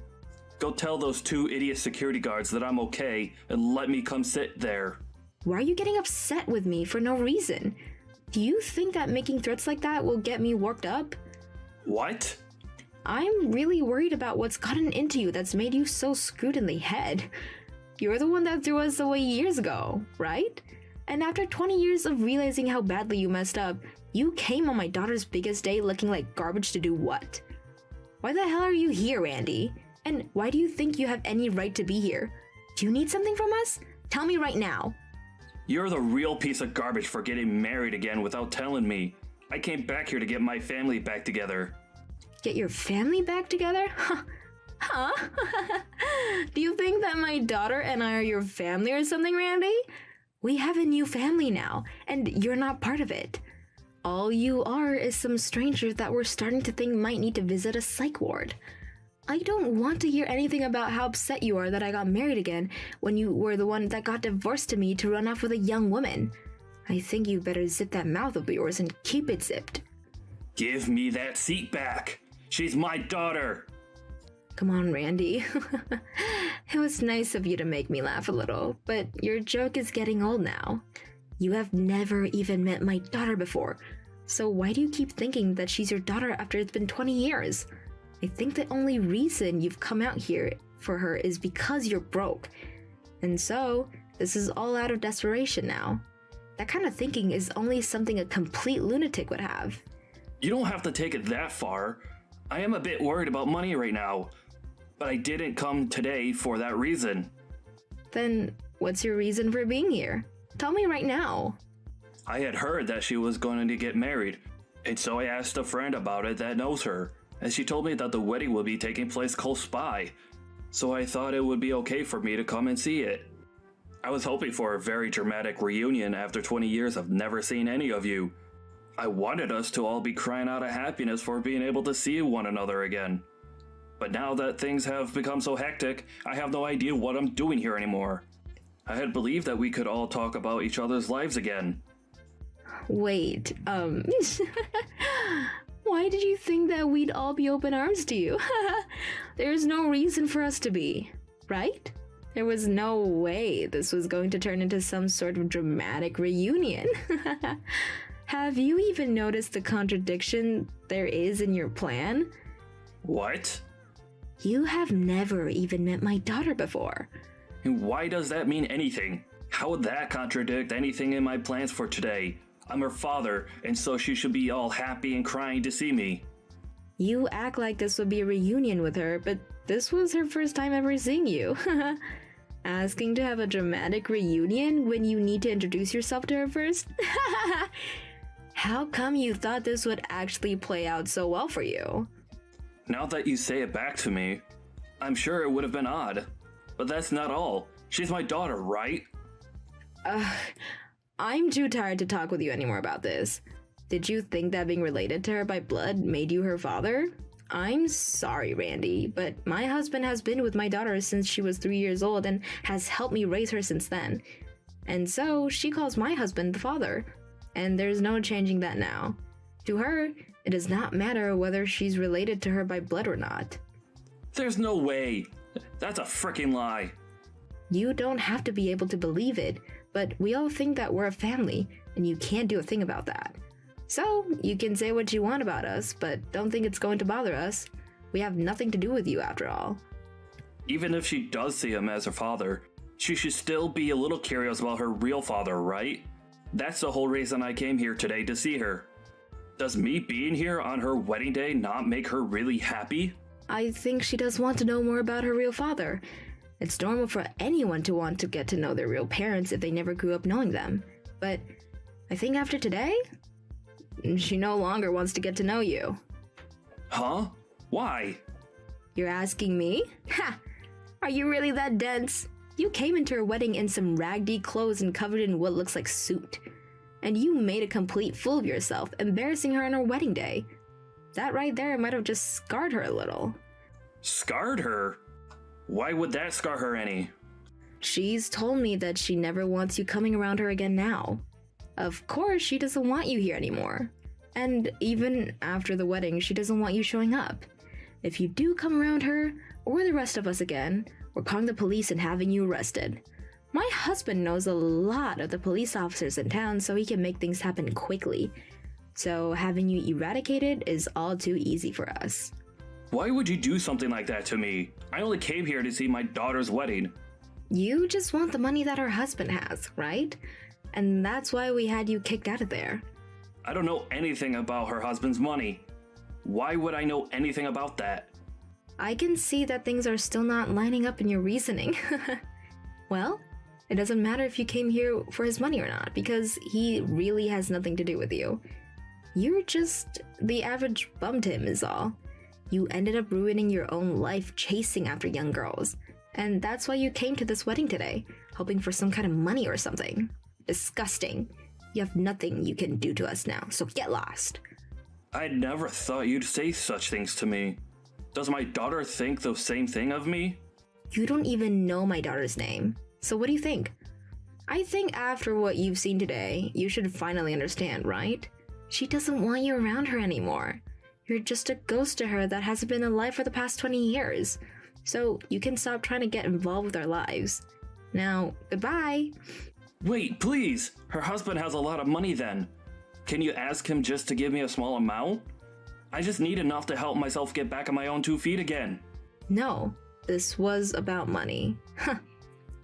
Go tell those 2 idiot security guards that I'm okay and let me come sit there. Why are you getting upset with me for no reason? Do you think that making threats like that will get me worked up? What? I'm really worried about what's gotten into you that's made you so screwed in the head. You're the one that threw us away years ago, right? And after 20 years of realizing how badly you messed up, you came on my daughter's biggest day looking like garbage to do what? Why the hell are you here, Randy? And why do you think you have any right to be here? Do you need something from us? Tell me right now. You're the real piece of garbage for getting married again without telling me. I came back here to get my family back together. Get your family back together? Huh? Do you think that my daughter and I are your family or something, Randy? We have a new family now, and you're not part of it. All you are is some stranger that we're starting to think might need to visit a psych ward. I don't want to hear anything about how upset you are that I got married again when you were the one that got divorced to me to run off with a young woman. I think you better zip that mouth of yours and keep it zipped. Give me that seat back. She's my daughter. Come on, Randy. It was nice of you to make me laugh a little, but your joke is getting old now. You have never even met my daughter before, so why do you keep thinking that she's your daughter after it's been 20 years? I think the only reason you've come out here for her is because you're broke. And so, this is all out of desperation now. That kind of thinking is only something a complete lunatic would have. You don't have to take it that far. I am a bit worried about money right now, but I didn't come today for that reason. Then, what's your reason for being here? Tell me right now. I had heard that she was going to get married, and so I asked a friend about it that knows her, and she told me that the wedding would be taking place close by, so I thought it would be okay for me to come and see it. I was hoping for a very dramatic reunion after 20 years of never seeing any of you. I wanted us to all be crying out of happiness for being able to see one another again. But now that things have become so hectic, I have no idea what I'm doing here anymore. I had believed that we could all talk about each other's lives again. Wait, why did you think that we'd all be open arms to you? There's no reason for us to be, right? There was no way this was going to turn into some sort of dramatic reunion. Have you even noticed the contradiction there is in your plan? What? You have never even met my daughter before. And why does that mean anything? How would that contradict anything in my plans for today? I'm her father, and so she should be all happy and crying to see me. You act like this would be a reunion with her, but this was her first time ever seeing you. Asking to have a dramatic reunion when you need to introduce yourself to her first? How come you thought this would actually play out so well for you? Now that you say it back to me, I'm sure it would have been odd. But that's not all. She's my daughter, right? I'm too tired to talk with you anymore about this. Did you think that being related to her by blood made you her father? I'm sorry, Randy, but my husband has been with my daughter since she was 3 years old and has helped me raise her since then. And so she calls my husband the father, and there's no changing that now. To her, it does not matter whether she's related to her by blood or not. There's no way. That's a frickin' lie. You don't have to be able to believe it, but we all think that we're a family, and you can't do a thing about that. So, you can say what you want about us, but don't think it's going to bother us. We have nothing to do with you after all. Even if she does see him as her father, she should still be a little curious about her real father, right? That's the whole reason I came here today, to see her. Does me being here on her wedding day not make her really happy? I think she does want to know more about her real father. It's normal for anyone to want to get to know their real parents if they never grew up knowing them. But I think after today, she no longer wants to get to know you. Huh? Why? You're asking me? Ha! Are you really that dense? You came into her wedding in some raggedy clothes and covered in what looks like soot. And you made a complete fool of yourself, embarrassing her on her wedding day. That right there might have just scarred her a little. Scarred her? Why would that scar her any? She's told me that she never wants you coming around her again now. Of course, she doesn't want you here anymore. And even after the wedding, she doesn't want you showing up. If you do come around her, or the rest of us again, we're calling the police and having you arrested. My husband knows a lot of the police officers in town, so he can make things happen quickly. So having you eradicated is all too easy for us. Why would you do something like that to me? I only came here to see my daughter's wedding. You just want the money that her husband has, right? And that's why we had you kicked out of there. I don't know anything about her husband's money. Why would I know anything about that? I can see that things are still not lining up in your reasoning. Well, it doesn't matter if you came here for his money or not, because he really has nothing to do with you. You're just the average bum to him is all. You ended up ruining your own life chasing after young girls. And that's why you came to this wedding today, hoping for some kind of money or something. Disgusting. You have nothing you can do to us now, so get lost. I never thought you'd say such things to me. Does my daughter think the same thing of me? You don't even know my daughter's name. So what do you think? I think after what you've seen today, you should finally understand, right? She doesn't want you around her anymore. You're just a ghost to her that hasn't been alive for the past 20 years. So you can stop trying to get involved with our lives. Now, goodbye. Wait, please! Her husband has a lot of money then. Can you ask him just to give me a small amount? I just need enough to help myself get back on my own 2 feet again. No, this was about money. Huh.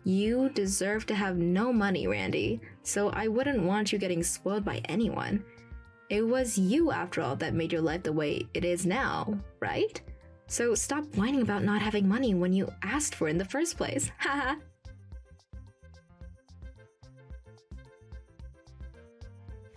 You deserve to have no money, Randy, so I wouldn't want you getting spoiled by anyone. It was you, after all, that made your life the way it is now, right? So stop whining about not having money when you asked for it in the first place. Haha.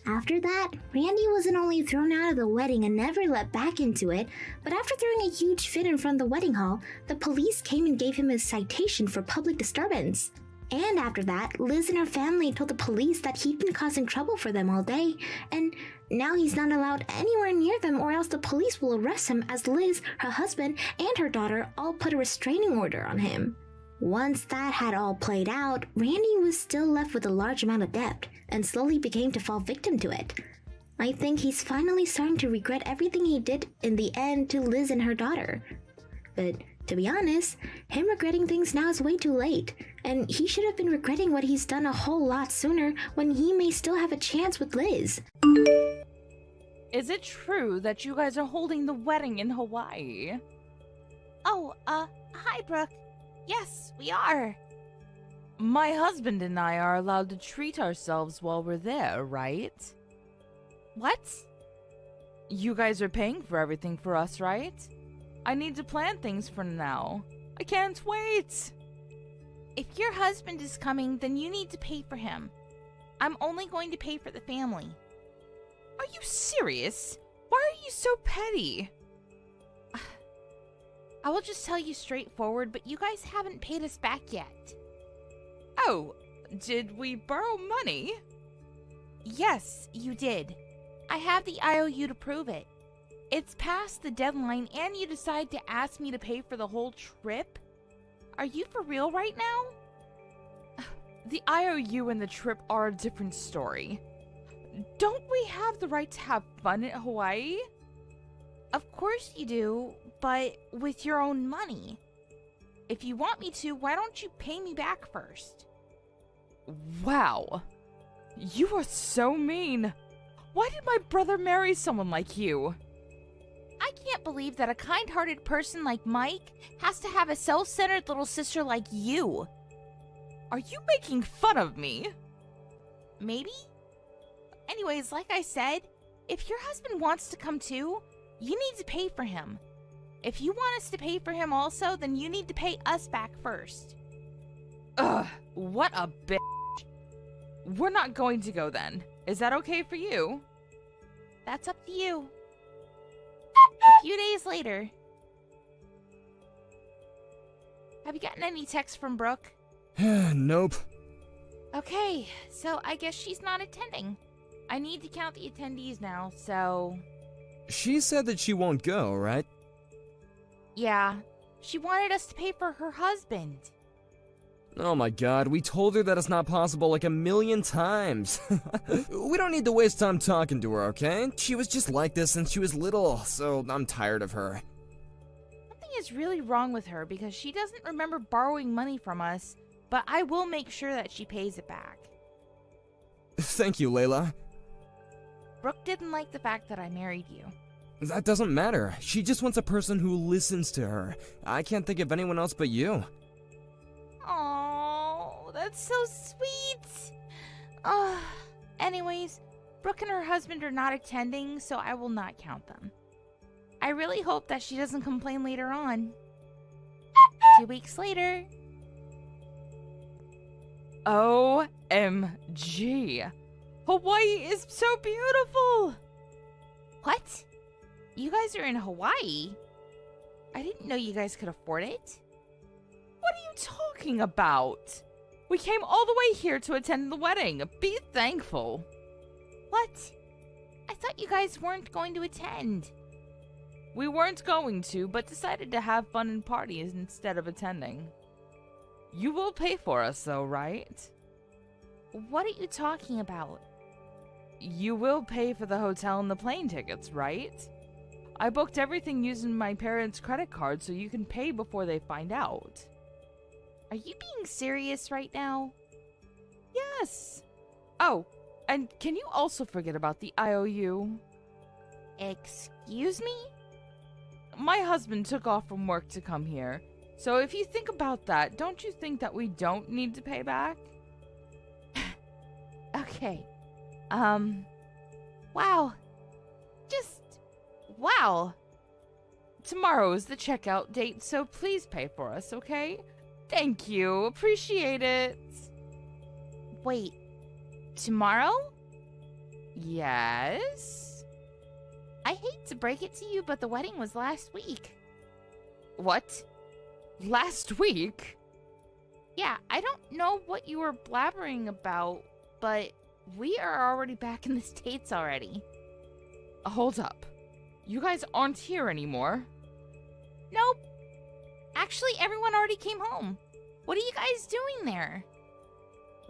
After that, Randy wasn't only thrown out of the wedding and never let back into it, but after throwing a huge fit in front of the wedding hall, the police came and gave him a citation for public disturbance. And after that, Liz and her family told the police that he'd been causing trouble for them all day, and now he's not allowed anywhere near them or else the police will arrest him, as Liz, her husband, and her daughter all put a restraining order on him. Once that had all played out, Randy was still left with a large amount of debt, and slowly began to fall victim to it. I think he's finally starting to regret everything he did in the end to Liz and her daughter. But to be honest, him regretting things now is way too late, and he should have been regretting what he's done a whole lot sooner when he may still have a chance with Liz. Is it true that you guys are holding the wedding in Hawaii? Oh, hi, Brooke. Yes, we are. My husband and I are allowed to treat ourselves while we're there, right? What? You guys are paying for everything for us, right? I need to plan things for now. I can't wait! If your husband is coming, then you need to pay for him. I'm only going to pay for the family. Are you serious? Why are you so petty? I will just tell you straightforward, but you guys haven't paid us back yet. Oh, did we borrow money? Yes, you did. I have the IOU to prove it. It's past the deadline and you decide to ask me to pay for the whole trip? Are you for real right now? The IOU and the trip are a different story. Don't we have the right to have fun in Hawaii? Of course you do, but with your own money. If you want me to, why don't you pay me back first? Wow. You are so mean. Why did my brother marry someone like you? I can't believe that a kind-hearted person like Mike has to have a self-centered little sister like you. Are you making fun of me? Maybe? Anyways, like I said, if your husband wants to come too, you need to pay for him. If you want us to pay for him also, then you need to pay us back first. Ugh, what a bitch. We're not going to go then. Is that okay for you? That's up to you. A few days later. Have you gotten any texts from Brooke? Nope. Okay, so I guess she's not attending. I need to count the attendees now, so... She said that she won't go, right? Yeah, she wanted us to pay for her husband. Oh my god, we told her that it's not possible like 1,000,000 times. We don't need to waste time talking to her, okay? She was just like this since she was little, so I'm tired of her. Something is really wrong with her because she doesn't remember borrowing money from us, but I will make sure that she pays it back. Thank you, Layla. Brooke didn't like the fact that I married you. That doesn't matter. She just wants a person who listens to her. I can't think of anyone else but you. Oh, that's so sweet. Anyways, Brooke and her husband are not attending, so I will not count them. I really hope that she doesn't complain later on. 2 weeks later. OMG. Hawaii is so beautiful. What? You guys are in Hawaii? I didn't know you guys could afford it. What are you talking about? We came all the way here to attend the wedding. Be thankful. What? I thought you guys weren't going to attend. We weren't going to, but decided to have fun and parties instead of attending. You will pay for us, though, right? What are you talking about? You will pay for the hotel and the plane tickets, right? I booked everything using my parents' credit card so you can pay before they find out. Are you being serious right now? Yes. Oh, and can you also forget about the IOU? Excuse me? My husband took off from work to come here, so if you think about that, don't you think that we don't need to pay back? Okay. Wow. Just, wow. Tomorrow is the checkout date, so please pay for us, okay? Thank you. Appreciate it. Wait. Tomorrow? Yes? I hate to break it to you, but the wedding was last week. What? Last week? Yeah, I don't know what you were blabbering about, but we are already back in the States already. Hold up. You guys aren't here anymore. Nope. Actually, everyone already came home. What are you guys doing there?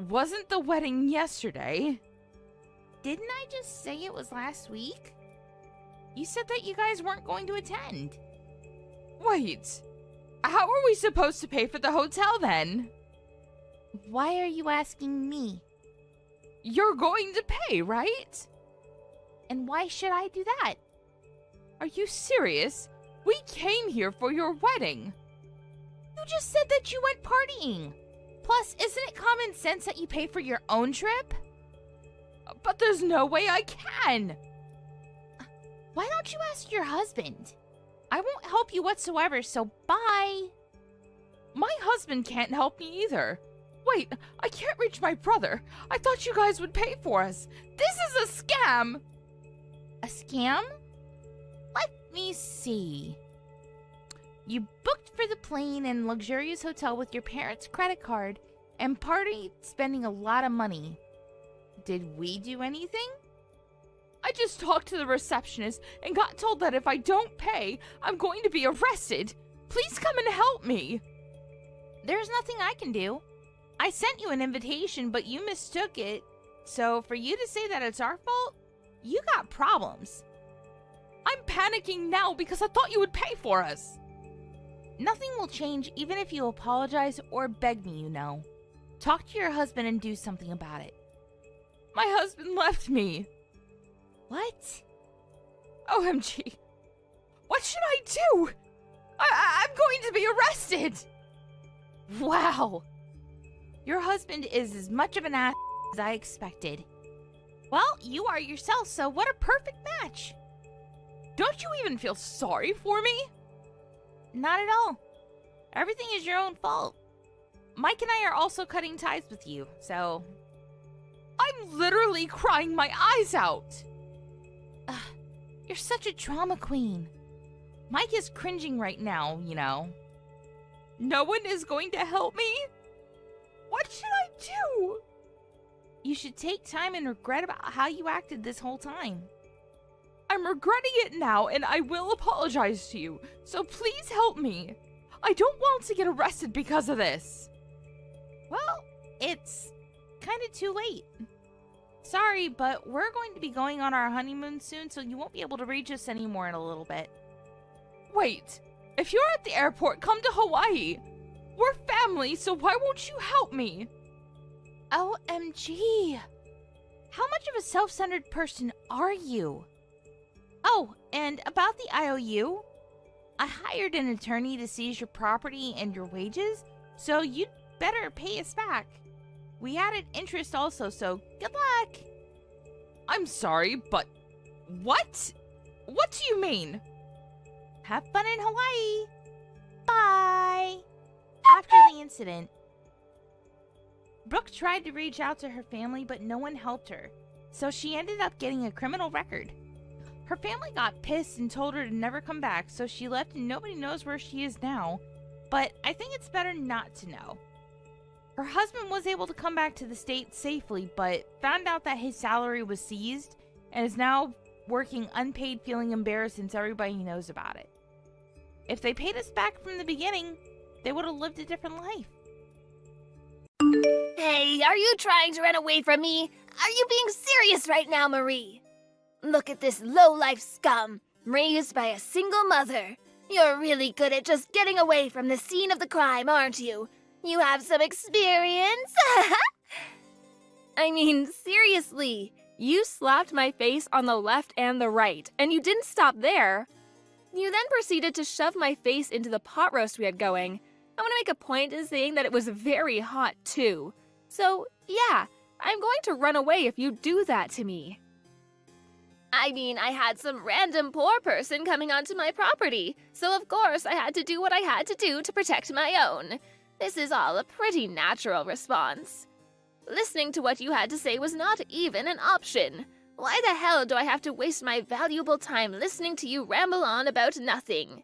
Wasn't the wedding yesterday? Didn't I just say it was last week? You said that you guys weren't going to attend. Wait. How are we supposed to pay for the hotel then? Why are you asking me? You're going to pay, right? And why should I do that? Are you serious? We came here for your wedding. You just said that you went partying. Plus, isn't it common sense that you pay for your own trip? But there's no way I can. Why don't you ask your husband? I won't help you whatsoever, so bye. My husband can't help me either. Wait, I can't reach my brother. I thought you guys would pay for us. This is a scam. A scam? Let me see. You booked for the plane and luxurious hotel with your parents' credit card and partied spending a lot of money. Did we do anything? I I just talked to the receptionist and got told that if I don't pay, I'm going to be arrested. Please come and help me. There's nothing I can do. I sent you an invitation, but you mistook it. So for you to say that it's our fault, you got problems. I'm panicking now because I thought you would pay for us. Nothing will change even if you apologize or beg me, you know. Talk to your husband and do something about it. My husband left me. What? OMG. What should I do? I'm going to be arrested. Wow. Your husband is as much of an ass as I expected. Well, you are yourself, so what a perfect match. Don't you even feel sorry for me? Not at all. Everything is your own fault. Mike and I are also cutting ties with you, so... I'm literally crying my eyes out. You're such a drama queen. Mike is cringing right now, you know. No one is going to help me? What should I do? You should take time and regret about how you acted this whole time. I'm regretting it now, and I will apologize to you, so please help me. I don't want to get arrested because of this. Well, it's kind of too late. Sorry, but we're going to be going on our honeymoon soon, so you won't be able to reach us anymore in a little bit. Wait, if you're at the airport, come to Hawaii. We're family, so why won't you help me? OMG. How much of a self-centered person are you? Oh, and about the IOU, I hired an attorney to seize your property and your wages, so you'd better pay us back. We added interest also, so good luck. I'm sorry, but what? What do you mean? Have fun in Hawaii. Bye. After the incident, Brooke tried to reach out to her family, but no one helped her, so she ended up getting a criminal record. Her family got pissed and told her to never come back, so she left and nobody knows where she is now, but I think it's better not to know. Her husband was able to come back to the States safely, but found out that his salary was seized and is now working unpaid, feeling embarrassed since everybody knows about it. If they paid us back from the beginning, they would have lived a different life. Hey, are you trying to run away from me? Are you being serious right now, Marie? Look at this low-life scum, raised by a single mother. You're really good at just getting away from the scene of the crime, aren't you? You have some experience? I mean, seriously, you slapped my face on the left and the right, and you didn't stop there. You then proceeded to shove my face into the pot roast we had going. I want to make a point in saying that it was very hot, too. So, yeah, I'm going to run away if you do that to me. I mean, I had some random poor person coming onto my property, so of course I had to do what I had to do to protect my own. This is all a pretty natural response. Listening to what you had to say was not even an option. Why the hell do I have to waste my valuable time listening to you ramble on about nothing?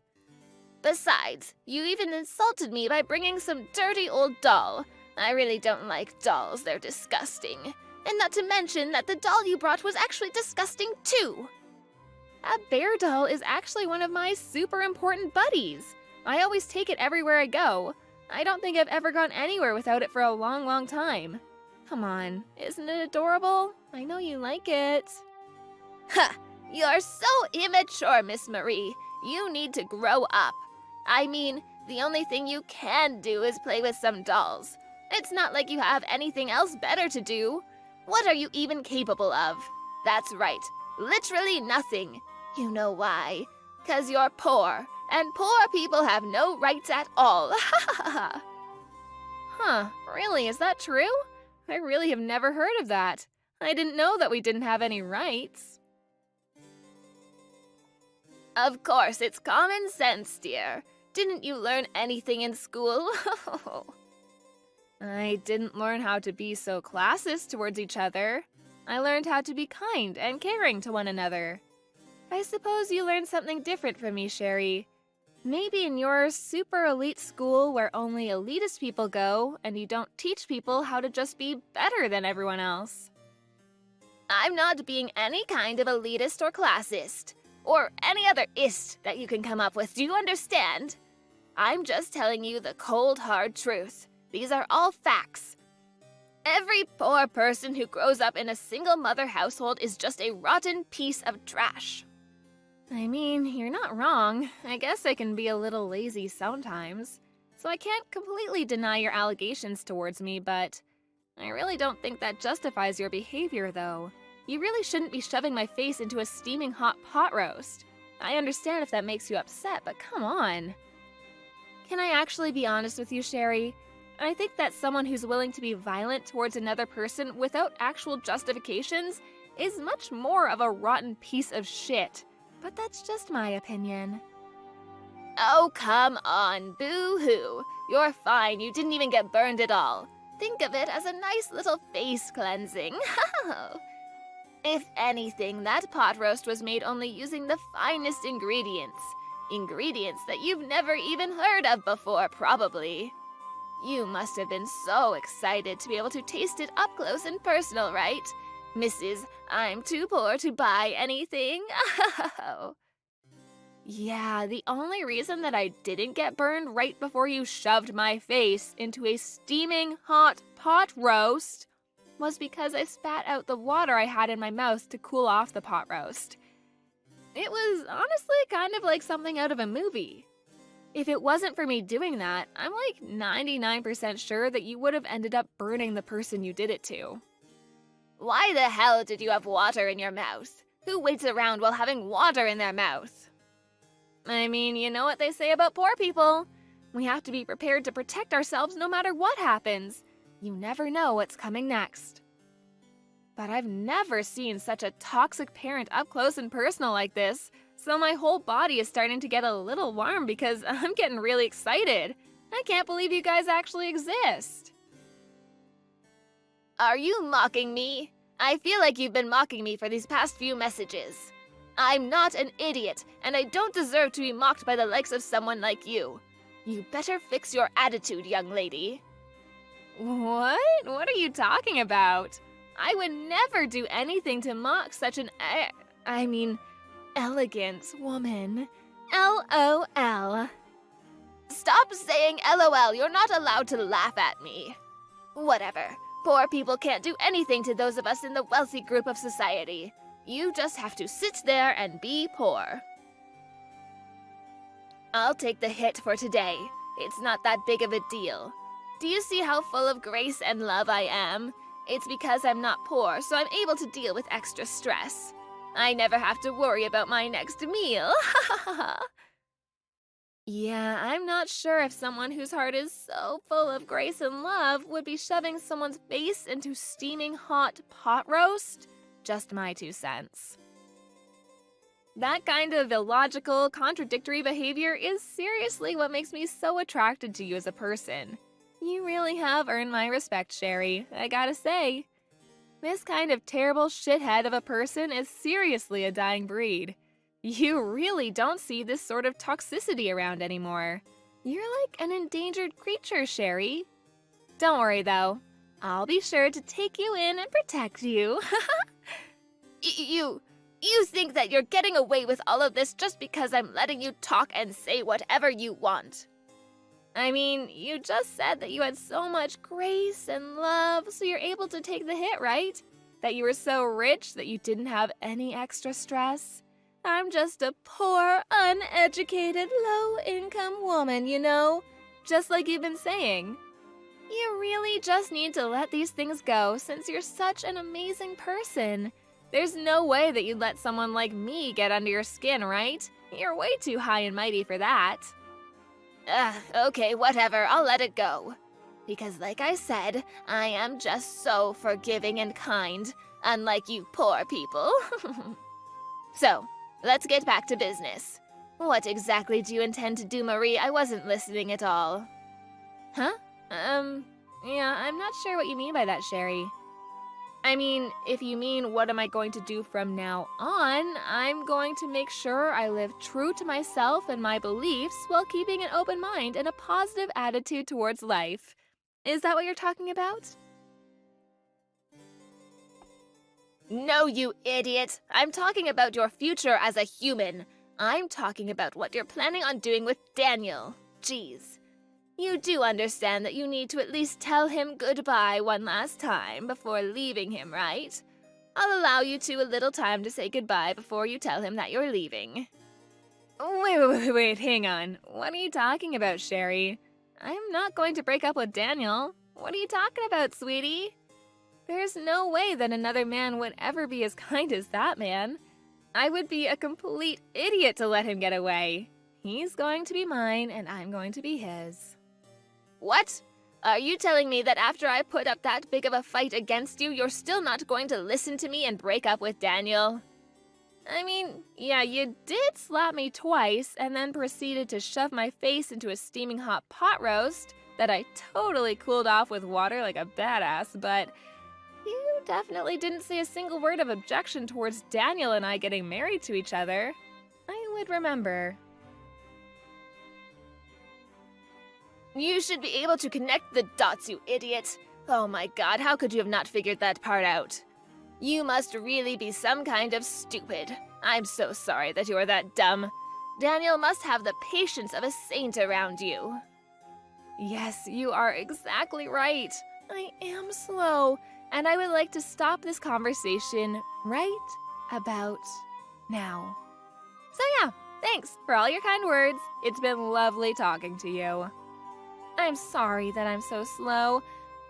Besides, you even insulted me by bringing some dirty old doll. I really don't like dolls, they're disgusting. And not to mention that the doll you brought was actually disgusting too. That bear doll is actually one of my super important buddies. I always take it everywhere I go. I don't think I've ever gone anywhere without it for a long, long time. Come on, isn't it adorable? I know you like it. Huh, you're so immature, Miss Marie. You need to grow up. I mean, the only thing you can do is play with some dolls. It's not like you have anything else better to do. What are you even capable of? That's right, literally nothing. You know why? 'Cause you're poor, and poor people have no rights at all. Huh, really, is that true? I really have never heard of that. I didn't know that we didn't have any rights. Of course, it's common sense, dear. Didn't you learn anything in school? I didn't learn how to be so classist towards each other. I learned how to be kind and caring to one another. I suppose you learned something different from me, Sherry. Maybe in your super elite school where only elitist people go and you don't teach people how to just be better than everyone else. I'm not being any kind of elitist or classist, or any other ist that you can come up with, do you understand? I'm just telling you the cold, hard truth. These are all facts. Every poor person who grows up in a single-mother household is just a rotten piece of trash. I mean, you're not wrong. I guess I can be a little lazy sometimes. So I can't completely deny your allegations towards me, but I really don't think that justifies your behavior, though. You really shouldn't be shoving my face into a steaming hot pot roast. I understand if that makes you upset, but come on. Can I actually be honest with you, Sherry? I think that someone who's willing to be violent towards another person without actual justifications is much more of a rotten piece of shit. But that's just my opinion. Oh, come on, boo-hoo. You're fine, you didn't even get burned at all. Think of it as a nice little face cleansing. If anything, that pot roast was made only using the finest ingredients. Ingredients that you've never even heard of before, probably. You must have been so excited to be able to taste it up close and personal, right? Mrs. I'm too poor to buy anything. Yeah, the only reason that I didn't get burned right before you shoved my face into a steaming hot pot roast was because I spat out the water I had in my mouth to cool off the pot roast. It was honestly kind of like something out of a movie. If it wasn't for me doing that, I'm like 99% sure that you would have ended up burning the person you did it to. Why the hell did you have water in your mouth? Who waits around while having water in their mouth? I mean, you know what they say about poor people. We have to be prepared to protect ourselves no matter what happens. You never know what's coming next. But I've never seen such a toxic parent up close and personal like this, so my whole body is starting to get a little warm because I'm getting really excited. I can't believe you guys actually exist. Are you mocking me? I feel like you've been mocking me for these past few messages. I'm not an idiot, and I don't deserve to be mocked by the likes of someone like you. You better fix your attitude, young lady. What? What are you talking about? I would never do anything to mock such an elegant woman. LOL. Stop saying LOL, you're not allowed to laugh at me. Whatever. Poor people can't do anything to those of us in the wealthy group of society. You just have to sit there and be poor. I'll take the hit for today. It's not that big of a deal. Do you see how full of grace and love I am? It's because I'm not poor, so I'm able to deal with extra stress. I never have to worry about my next meal. Yeah, I'm not sure if someone whose heart is so full of grace and love would be shoving someone's face into steaming hot pot roast. Just my 2 cents. That kind of illogical, contradictory behavior is seriously what makes me so attracted to you as a person. You really have earned my respect, Sherry, I gotta say. This kind of terrible shithead of a person is seriously a dying breed. You really don't see this sort of toxicity around anymore. You're like an endangered creature, Sherry. Don't worry, though. I'll be sure to take you in and protect you. You think that you're getting away with all of this just because I'm letting you talk and say whatever you want. I mean, you just said that you had so much grace and love, so you're able to take the hit, right? That you were so rich that you didn't have any extra stress. I'm just a poor, uneducated, low-income woman, you know? Just like you've been saying. You really just need to let these things go since you're such an amazing person. There's no way that you'd let someone like me get under your skin, right? You're way too high and mighty for that. Okay, whatever, I'll let it go. Because like I said, I am just so forgiving and kind, unlike you poor people. So, let's get back to business. What exactly do you intend to do, Marie? I wasn't listening at all. Huh? Yeah, I'm not sure what you mean by that, Sherry. I mean, if you mean what am I going to do from now on, I'm going to make sure I live true to myself and my beliefs while keeping an open mind and a positive attitude towards life. Is that what you're talking about? No, you idiot. I'm talking about your future as a human. I'm talking about what you're planning on doing with Daniel. Jeez. You do understand that you need to at least tell him goodbye one last time before leaving him, right? I'll allow you a little time to say goodbye before you tell him that you're leaving. Wait, hang on. What are you talking about, Sherry? I'm not going to break up with Daniel. What are you talking about, sweetie? There's no way that another man would ever be as kind as that man. I would be a complete idiot to let him get away. He's going to be mine, and I'm going to be his. What? Are you telling me that after I put up that big of a fight against you, you're still not going to listen to me and break up with Daniel? I mean, yeah, you did slap me twice and then proceeded to shove my face into a steaming hot pot roast that I totally cooled off with water like a badass, but you definitely didn't say a single word of objection towards Daniel and I getting married to each other. I would remember. You should be able to connect the dots, you idiot. Oh my god, how could you have not figured that part out? You must really be some kind of stupid. I'm so sorry that you are that dumb. Daniel must have the patience of a saint around you. Yes, you are exactly right. I am slow, and I would like to stop this conversation right about now. So yeah, thanks for all your kind words. It's been lovely talking to you. I'm sorry that I'm so slow.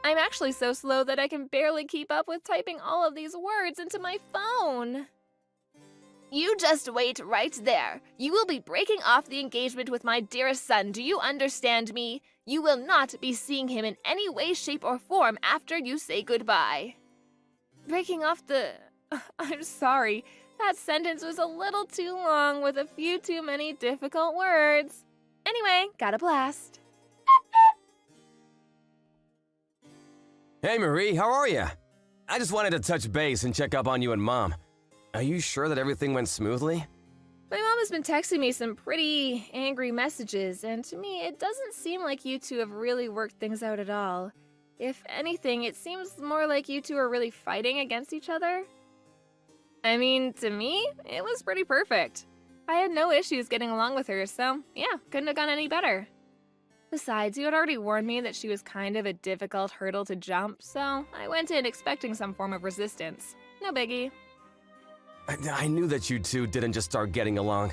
I'm actually so slow that I can barely keep up with typing all of these words into my phone. You just wait right there. You will be breaking off the engagement with my dearest son. Do you understand me? You will not be seeing him in any way, shape, or form after you say goodbye. Breaking off the... I'm sorry. That sentence was a little too long with a few too many difficult words. Anyway, got a blast. Hey Marie, how are ya? I just wanted to touch base and check up on you and Mom. Are you sure that everything went smoothly? My mom has been texting me some pretty angry messages, and to me, it doesn't seem like you two have really worked things out at all. If anything, it seems more like you two are really fighting against each other. I mean, to me, it was pretty perfect. I had no issues getting along with her, so yeah, couldn't have gone any better. Besides, you had already warned me that she was kind of a difficult hurdle to jump, so I went in expecting some form of resistance. No biggie. I knew that you two didn't just start getting along.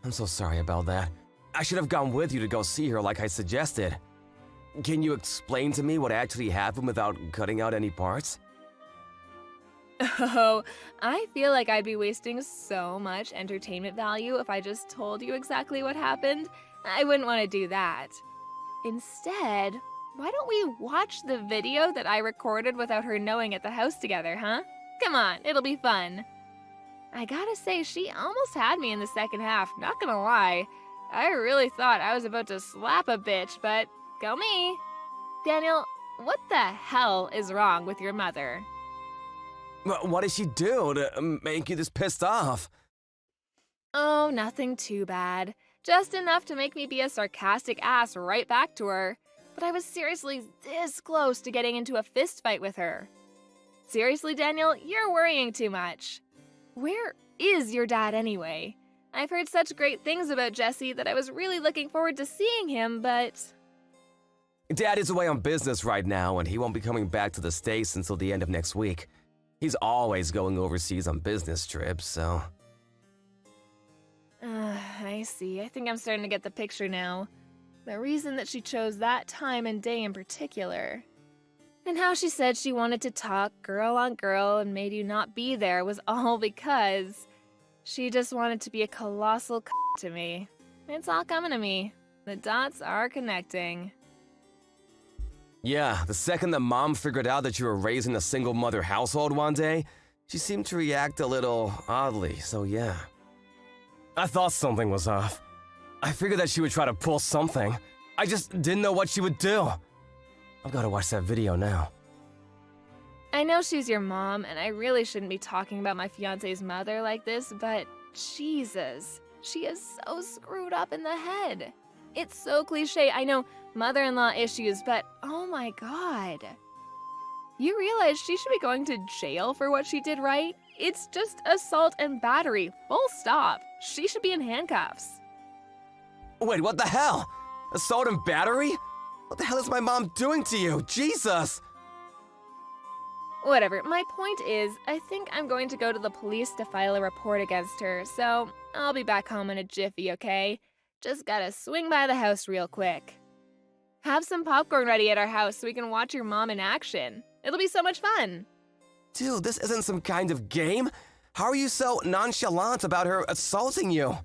I'm so sorry about that. I should have gone with you to go see her like I suggested. Can you explain to me what actually happened without cutting out any parts? Oh, I feel like I'd be wasting so much entertainment value if I just told you exactly what happened. I wouldn't want to do that. Instead, why don't we watch the video that I recorded without her knowing at the house together, huh? Come on, it'll be fun. I gotta say, she almost had me in the second half, not gonna lie. I really thought I was about to slap a bitch, but go me. Daniel, what the hell is wrong with your mother? What did she do to make you this pissed off? Oh, nothing too bad. Just enough to make me be a sarcastic ass right back to her. But I was seriously this close to getting into a fist fight with her. Seriously, Daniel, you're worrying too much. Where is your dad anyway? I've heard such great things about Jesse that I was really looking forward to seeing him, but... Dad is away on business right now, and he won't be coming back to the States until the end of next week. He's always going overseas on business trips, so... I see. I think I'm starting to get the picture now. The reason that she chose that time and day in particular. And how she said she wanted to talk girl on girl and made you not be there was all because she just wanted to be a colossal to me. It's all coming to me. The dots are connecting. Yeah, the second that Mom figured out that you were raising a single mother household one day, she seemed to react a little oddly, so yeah. I thought something was off. I figured that she would try to pull something. I just didn't know what she would do. I've got to watch that video now. I know she's your mom, and I really shouldn't be talking about my fiance's mother like this, but Jesus, she is so screwed up in the head. It's so cliche. I know mother-in-law issues, but oh my god. You realize she should be going to jail for what she did, right? It's just assault and battery, full stop. She should be in handcuffs. Wait, what the hell? Assault and battery? What the hell is my mom doing to you? Jesus! Whatever, my point is, I think I'm going to go to the police to file a report against her, so I'll be back home in a jiffy, okay? Just gotta swing by the house real quick. Have some popcorn ready at our house so we can watch your mom in action. It'll be so much fun. Dude, this isn't some kind of game. How are you so nonchalant about her assaulting you?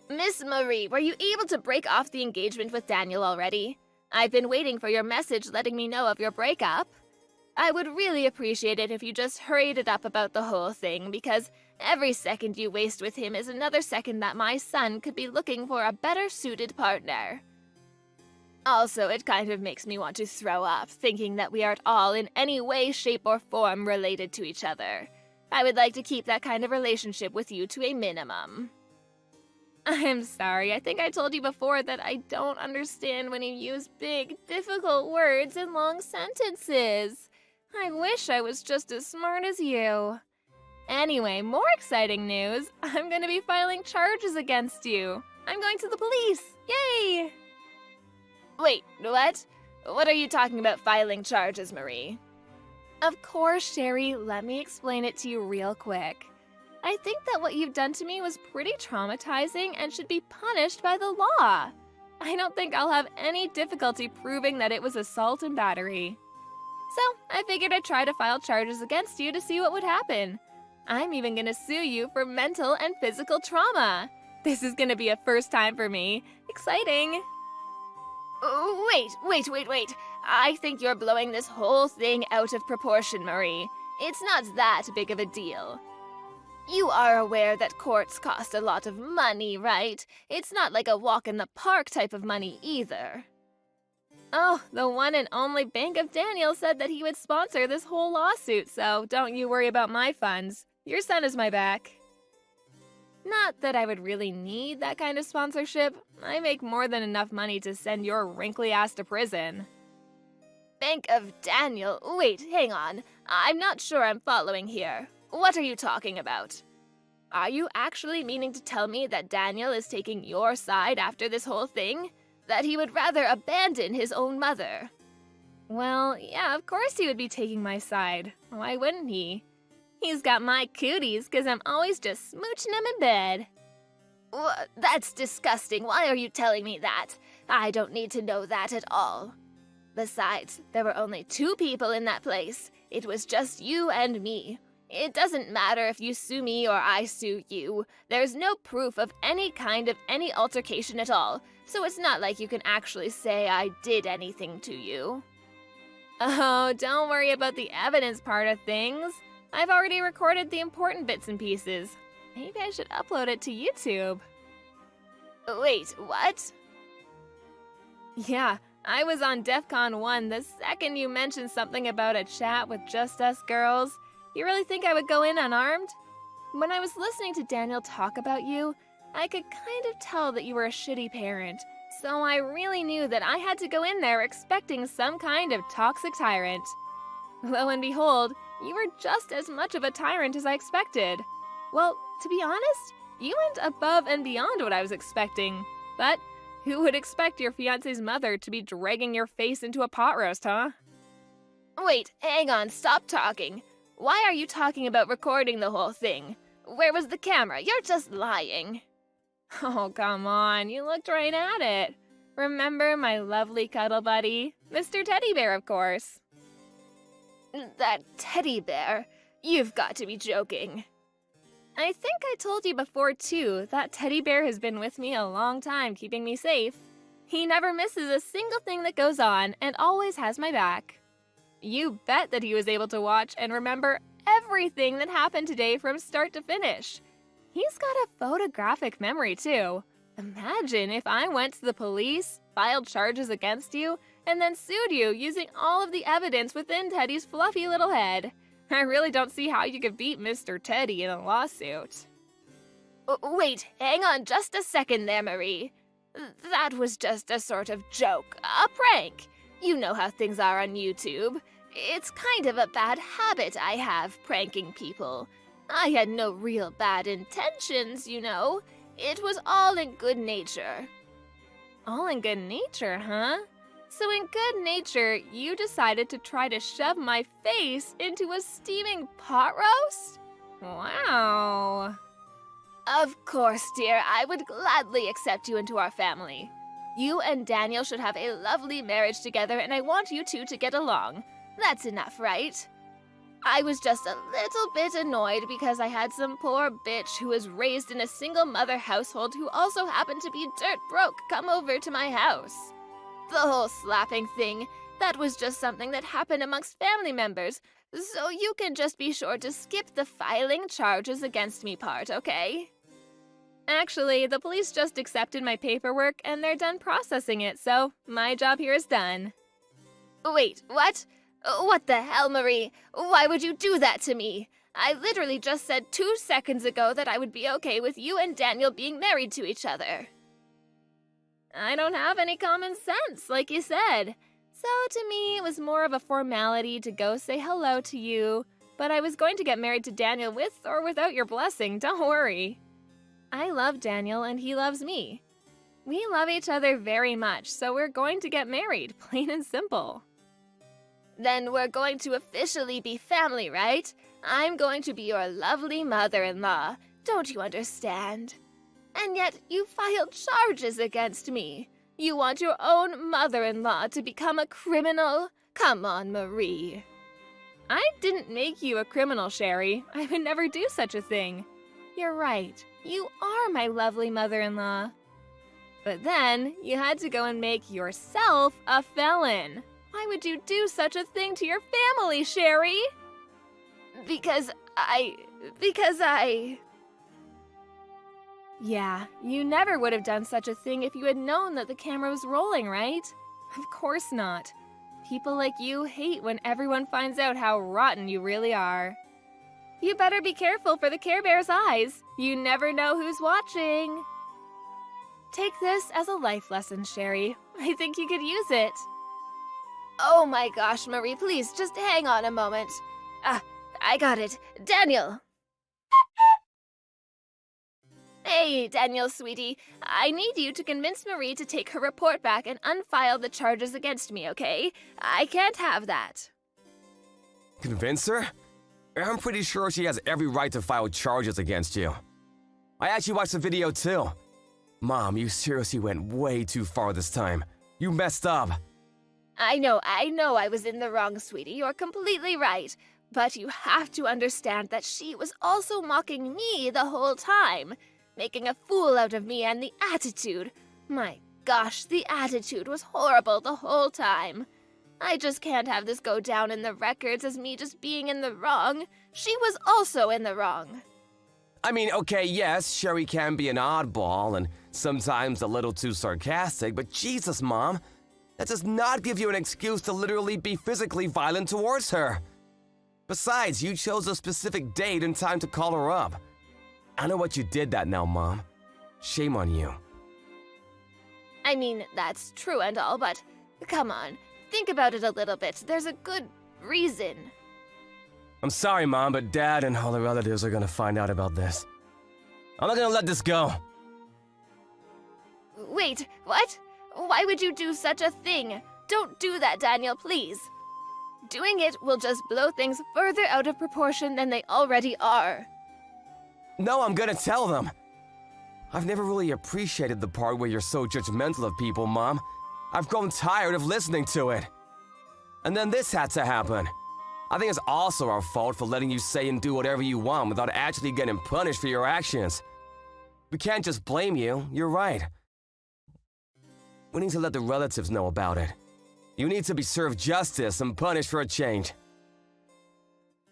Miss Marie, were you able to break off the engagement with Daniel already? I've been waiting for your message letting me know of your breakup. I would really appreciate it if you just hurried it up about the whole thing, because every second you waste with him is another second that my son could be looking for a better suited partner. Also, it kind of makes me want to throw up, thinking that we aren't all in any way, shape, or form related to each other. I would like to keep that kind of relationship with you to a minimum. I'm sorry, I think I told you before that I don't understand when you use big, difficult words in long sentences. I wish I was just as smart as you. Anyway, more exciting news. I'm gonna be filing charges against you. I'm going to the police. Yay! Wait, what? What are you talking about filing charges, Marie? Of course, Sherry. Let me explain it to you real quick. I think that what you've done to me was pretty traumatizing and should be punished by the law. I don't think I'll have any difficulty proving that it was assault and battery. So, I figured I'd try to file charges against you to see what would happen. I'm even gonna sue you for mental and physical trauma. This is gonna be a first time for me. Exciting! Wait. I think you're blowing this whole thing out of proportion, Marie. It's not that big of a deal. You are aware that courts cost a lot of money, right? It's not like a walk in the park type of money either. Oh, the one and only Bank of Daniel said that he would sponsor this whole lawsuit, so don't you worry about my funds. Your son is my back. Not that I would really need that kind of sponsorship. I make more than enough money to send your wrinkly ass to prison. Bank of Daniel? Wait, hang on. I'm not sure I'm following here. What are you talking about? Are you actually meaning to tell me that Daniel is taking your side after this whole thing? That he would rather abandon his own mother? Well, yeah, of course he would be taking my side. Why wouldn't he? He's got my cooties because I'm always just smooching him in bed. That's disgusting. Why are you telling me that? I don't need to know that at all. Besides, there were only 2 people in that place. It was just you and me. It doesn't matter if you sue me or I sue you. There's no proof of any kind of any altercation at all, so it's not like you can actually say I did anything to you. Oh, don't worry about the evidence part of things. I've already recorded the important bits and pieces. Maybe I should upload it to YouTube. Wait, what? Yeah, I was on DEF CON 1 the second you mentioned something about a chat with just us girls. You really think I would go in unarmed? When I was listening to Daniel talk about you, I could kind of tell that you were a shitty parent. So I really knew that I had to go in there expecting some kind of toxic tyrant. Lo and behold, you were just as much of a tyrant as I expected. Well, to be honest, you went above and beyond what I was expecting. But who would expect your fiance's mother to be dragging your face into a pot roast, huh? Wait, hang on, stop talking. Why are you talking about recording the whole thing? Where was the camera? You're just lying. Oh, come on, you looked right at it. Remember my lovely cuddle buddy? Mr. Teddy Bear, of course. That teddy bear? You've got to be joking. I think I told you before, too, that teddy bear has been with me a long time, keeping me safe. He never misses a single thing that goes on and always has my back. You bet that he was able to watch and remember everything that happened today from start to finish. He's got a photographic memory, too. Imagine if I went to the police, filed charges against you, and then sued you using all of the evidence within Teddy's fluffy little head. I really don't see how you could beat Mr. Teddy in a lawsuit. Wait, hang on just a second there, Marie. That was just a sort of joke, a prank. You know how things are on YouTube. It's kind of a bad habit I have, pranking people. I had no real bad intentions, you know. It was all in good nature. All in good nature, huh? So in good nature, you decided to try to shove my face into a steaming pot roast? Wow. Of course, dear, I would gladly accept you into our family. You and Daniel should have a lovely marriage together, and I want you two to get along. That's enough, right? I was just a little bit annoyed because I had some poor bitch who was raised in a single-mother household who also happened to be dirt broke come over to my house. The whole slapping thing, that was just something that happened amongst family members, so you can just be sure to skip the filing charges against me part, okay? Actually, the police just accepted my paperwork and they're done processing it, so my job here is done. Wait, what? What the hell, Marie? Why would you do that to me? I literally just said 2 seconds ago that I would be okay with you and Daniel being married to each other. I don't have any common sense, like you said. So to me, it was more of a formality to go say hello to you, but I was going to get married to Daniel with or without your blessing, don't worry. I love Daniel and he loves me. We love each other very much, so we're going to get married, plain and simple. Then we're going to officially be family, right? I'm going to be your lovely mother-in-law. Don't you understand? And yet you filed charges against me. You want your own mother-in-law to become a criminal? Come on, Marie. I didn't make you a criminal, Sherry. I would never do such a thing. You're right. You are my lovely mother-in-law. But then you had to go and make yourself a felon. Why would you do such a thing to your family, Sherry? Because I... Yeah, you never would have done such a thing if you had known that the camera was rolling, right? Of course not. People like you hate when everyone finds out how rotten you really are. You better be careful for the Care Bear's eyes. You never know who's watching. Take this as a life lesson, Sherry. I think you could use it. Oh my gosh, Marie, please, just hang on a moment. I got it. Daniel! Hey, Daniel, sweetie. I need you to convince Marie to take her report back and unfile the charges against me, okay? I can't have that. Convince her? I'm pretty sure she has every right to file charges against you. I actually watched the video too. Mom, you seriously went way too far this time. You messed up. I know I was in the wrong, sweetie. You're completely right. But you have to understand that she was also mocking me the whole time, making a fool out of me and the attitude. My gosh, the attitude was horrible the whole time. I just can't have this go down in the records as me just being in the wrong. She was also in the wrong. I mean, okay, yes, Sherry can be an oddball and sometimes a little too sarcastic, but Jesus, Mom, that does not give you an excuse to literally be physically violent towards her. Besides, you chose a specific date and time to call her up. I know what you did that now, Mom. Shame on you. I mean, that's true and all, but come on, think about it a little bit. There's a good reason. I'm sorry, Mom, but Dad and all the relatives are gonna find out about this. I'm not gonna let this go. Wait, what? Why would you do such a thing? Don't do that, Daniel, please. Doing it will just blow things further out of proportion than they already are. No, I'm gonna tell them. I've never really appreciated the part where you're so judgmental of people, Mom. I've grown tired of listening to it. And then this had to happen. I think it's also our fault for letting you say and do whatever you want without actually getting punished for your actions. We can't just blame you, you're right. We need to let the relatives know about it. You need to be served justice and punished for a change.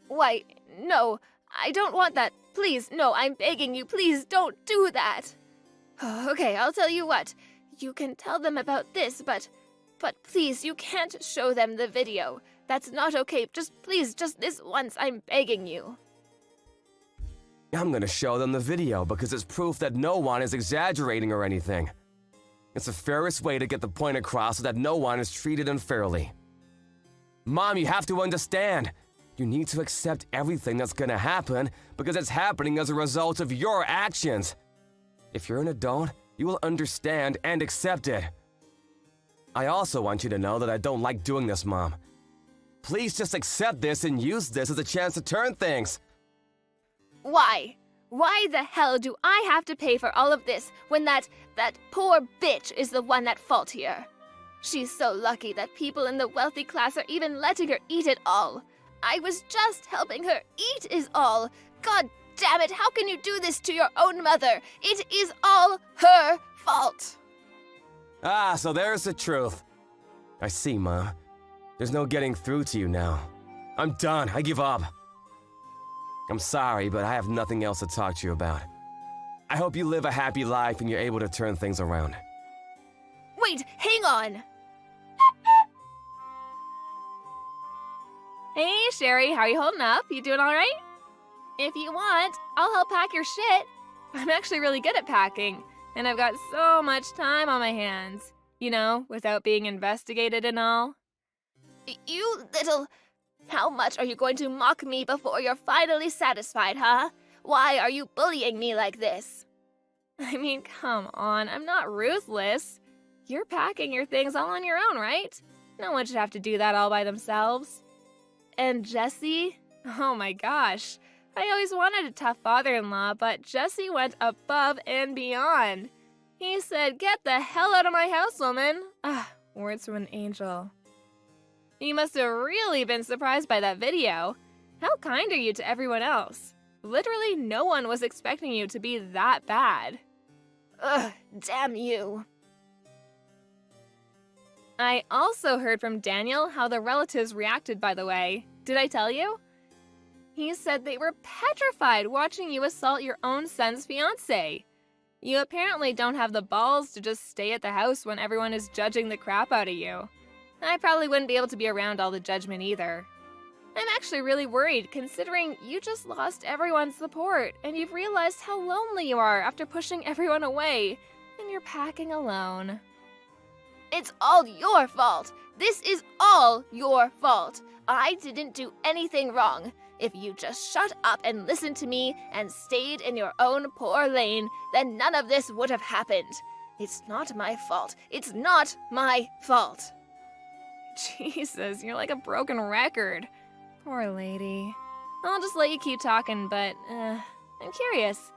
Why, no, I don't want that. Please, no, I'm begging you, please don't do that. Okay, I'll tell you what. You can tell them about this, but please, you can't show them the video. That's not okay. Please, just this once, I'm begging you. I'm gonna show them the video because it's proof that no one is exaggerating or anything. It's the fairest way to get the point across so that no one is treated unfairly. Mom, you have to understand. You need to accept everything that's gonna happen because it's happening as a result of your actions. If you're an adult, you will understand and accept it. I also want you to know that I don't like doing this, Mom. Please just accept this and use this as a chance to turn things. Why? Why the hell do I have to pay for all of this when that poor bitch is the one at fault here? She's so lucky that people in the wealthy class are even letting her eat it all. I was just helping her eat is all. God damn it, how can you do this to your own mother? It is all her fault. Ah, so there's the truth. I see, Mom. There's no getting through to you now. I'm done. I give up. I'm sorry, but I have nothing else to talk to you about. I hope you live a happy life and you're able to turn things around. Wait, hang on. Hey, Sherry, how are you holding up? You doing all right? If you want, I'll help pack your shit. I'm actually really good at packing, and I've got so much time on my hands. You know, without being investigated and all. You little... How much are you going to mock me before you're finally satisfied, huh? Why are you bullying me like this? I mean, come on, I'm not ruthless. You're packing your things all on your own, right? No one should have to do that all by themselves. And Jesse? Oh my gosh. I always wanted a tough father-in-law, but Jesse went above and beyond. He said, "Get the hell out of my house, woman." Ah, words from an angel. You must have really been surprised by that video. How kind are you to everyone else? Literally no one was expecting you to be that bad. Ugh, damn you. I also heard from Daniel how the relatives reacted, by the way. Did I tell you? He said they were petrified watching you assault your own son's fiancée. You apparently don't have the balls to just stay at the house when everyone is judging the crap out of you. I probably wouldn't be able to be around all the judgment either. I'm actually really worried, considering you just lost everyone's support, and you've realized how lonely you are after pushing everyone away, and you're packing alone. It's all your fault. This is all your fault. I didn't do anything wrong. If you just shut up and listened to me and stayed in your own poor lane, then none of this would have happened. It's not my fault. It's not my fault. Jesus, you're like a broken record. Poor lady. I'll just let you keep talking, but, I'm curious.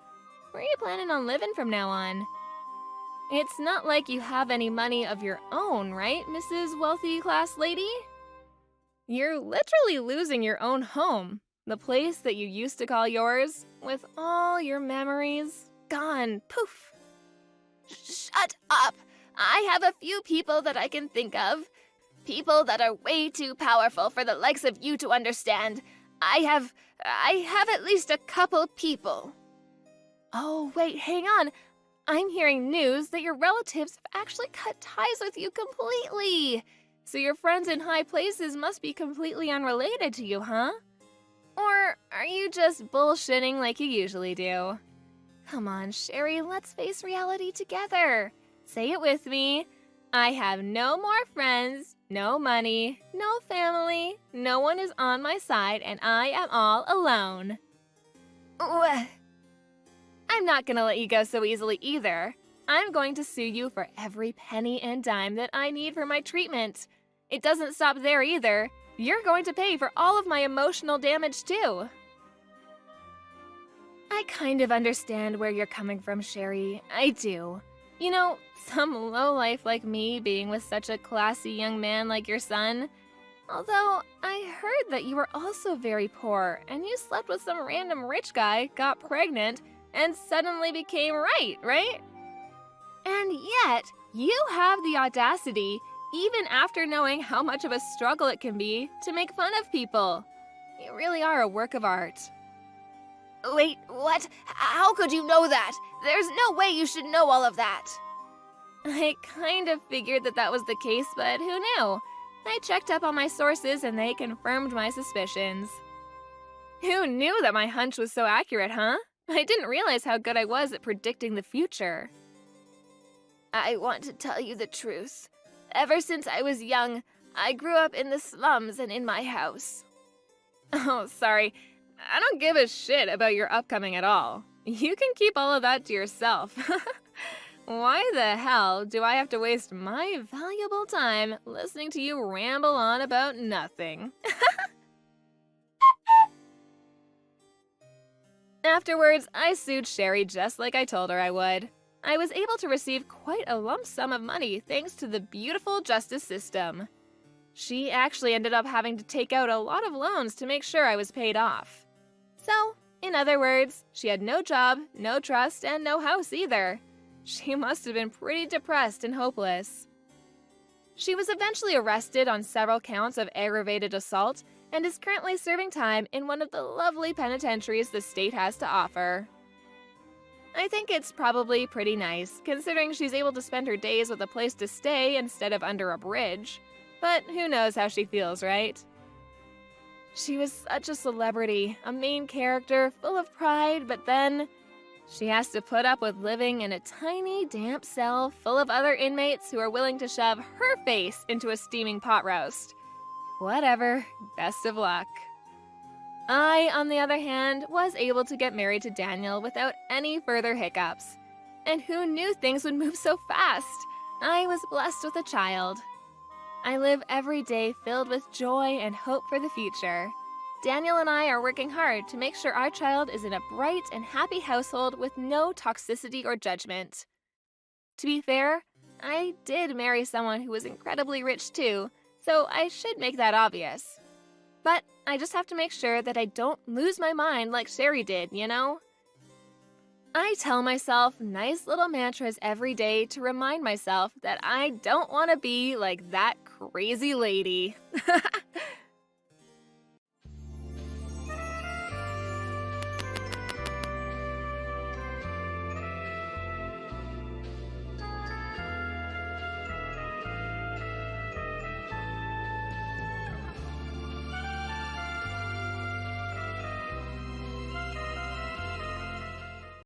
Where are you planning on living from now on? It's not like you have any money of your own, right, Mrs. Wealthy Class Lady? You're literally losing your own home, the place that you used to call yours, with all your memories gone, poof. Shut up! I have a few people that I can think of. People that are way too powerful for the likes of you to understand. I have at least a couple people. Oh, wait, hang on. I'm hearing news that your relatives have actually cut ties with you completely. So your friends in high places must be completely unrelated to you, huh? Or are you just bullshitting like you usually do? Come on, Sherry, let's face reality together. Say it with me. I have no more friends, no money, no family, no one is on my side, and I am all alone. I'm not gonna let you go so easily either. I'm going to sue you for every penny and dime that I need for my treatment. It doesn't stop there either. You're going to pay for all of my emotional damage too. I kind of understand where you're coming from, Sherry. I do. You know, some lowlife like me being with such a classy young man like your son. Although, I heard that you were also very poor, and you slept with some random rich guy, got pregnant, and suddenly became right? And yet, you have the audacity, even after knowing how much of a struggle it can be, to make fun of people. You really are a work of art. Wait, what? How could you know that? There's no way you should know all of that. I kind of figured that was the case, but who knew? I checked up on my sources and they confirmed my suspicions. Who knew that my hunch was so accurate, huh? I didn't realize how good I was at predicting the future. I want to tell you the truth. Ever since I was young, I grew up in the slums and in my house. Oh, sorry. I don't give a shit about your upcoming at all. You can keep all of that to yourself. Why the hell do I have to waste my valuable time listening to you ramble on about nothing? Afterwards, I sued Sherry just like I told her I would. I was able to receive quite a lump sum of money thanks to the beautiful justice system. She actually ended up having to take out a lot of loans to make sure I was paid off. So, in other words, she had no job, no trust, and no house either. She must have been pretty depressed and hopeless. She was eventually arrested on several counts of aggravated assault and is currently serving time in one of the lovely penitentiaries the state has to offer. I think it's probably pretty nice, considering she's able to spend her days with a place to stay instead of under a bridge. But who knows how she feels, right? She was such a celebrity, a main character, full of pride, but then she has to put up with living in a tiny, damp cell full of other inmates who are willing to shove her face into a steaming pot roast. Whatever, best of luck. I, on the other hand, was able to get married to Daniel without any further hiccups. And who knew things would move so fast? I was blessed with a child. I live every day filled with joy and hope for the future. Daniel and I are working hard to make sure our child is in a bright and happy household with no toxicity or judgment. To be fair, I did marry someone who was incredibly rich too, so I should make that obvious. But I just have to make sure that I don't lose my mind like Sherry did, you know? I tell myself nice little mantras every day to remind myself that I don't want to be like that crazy lady.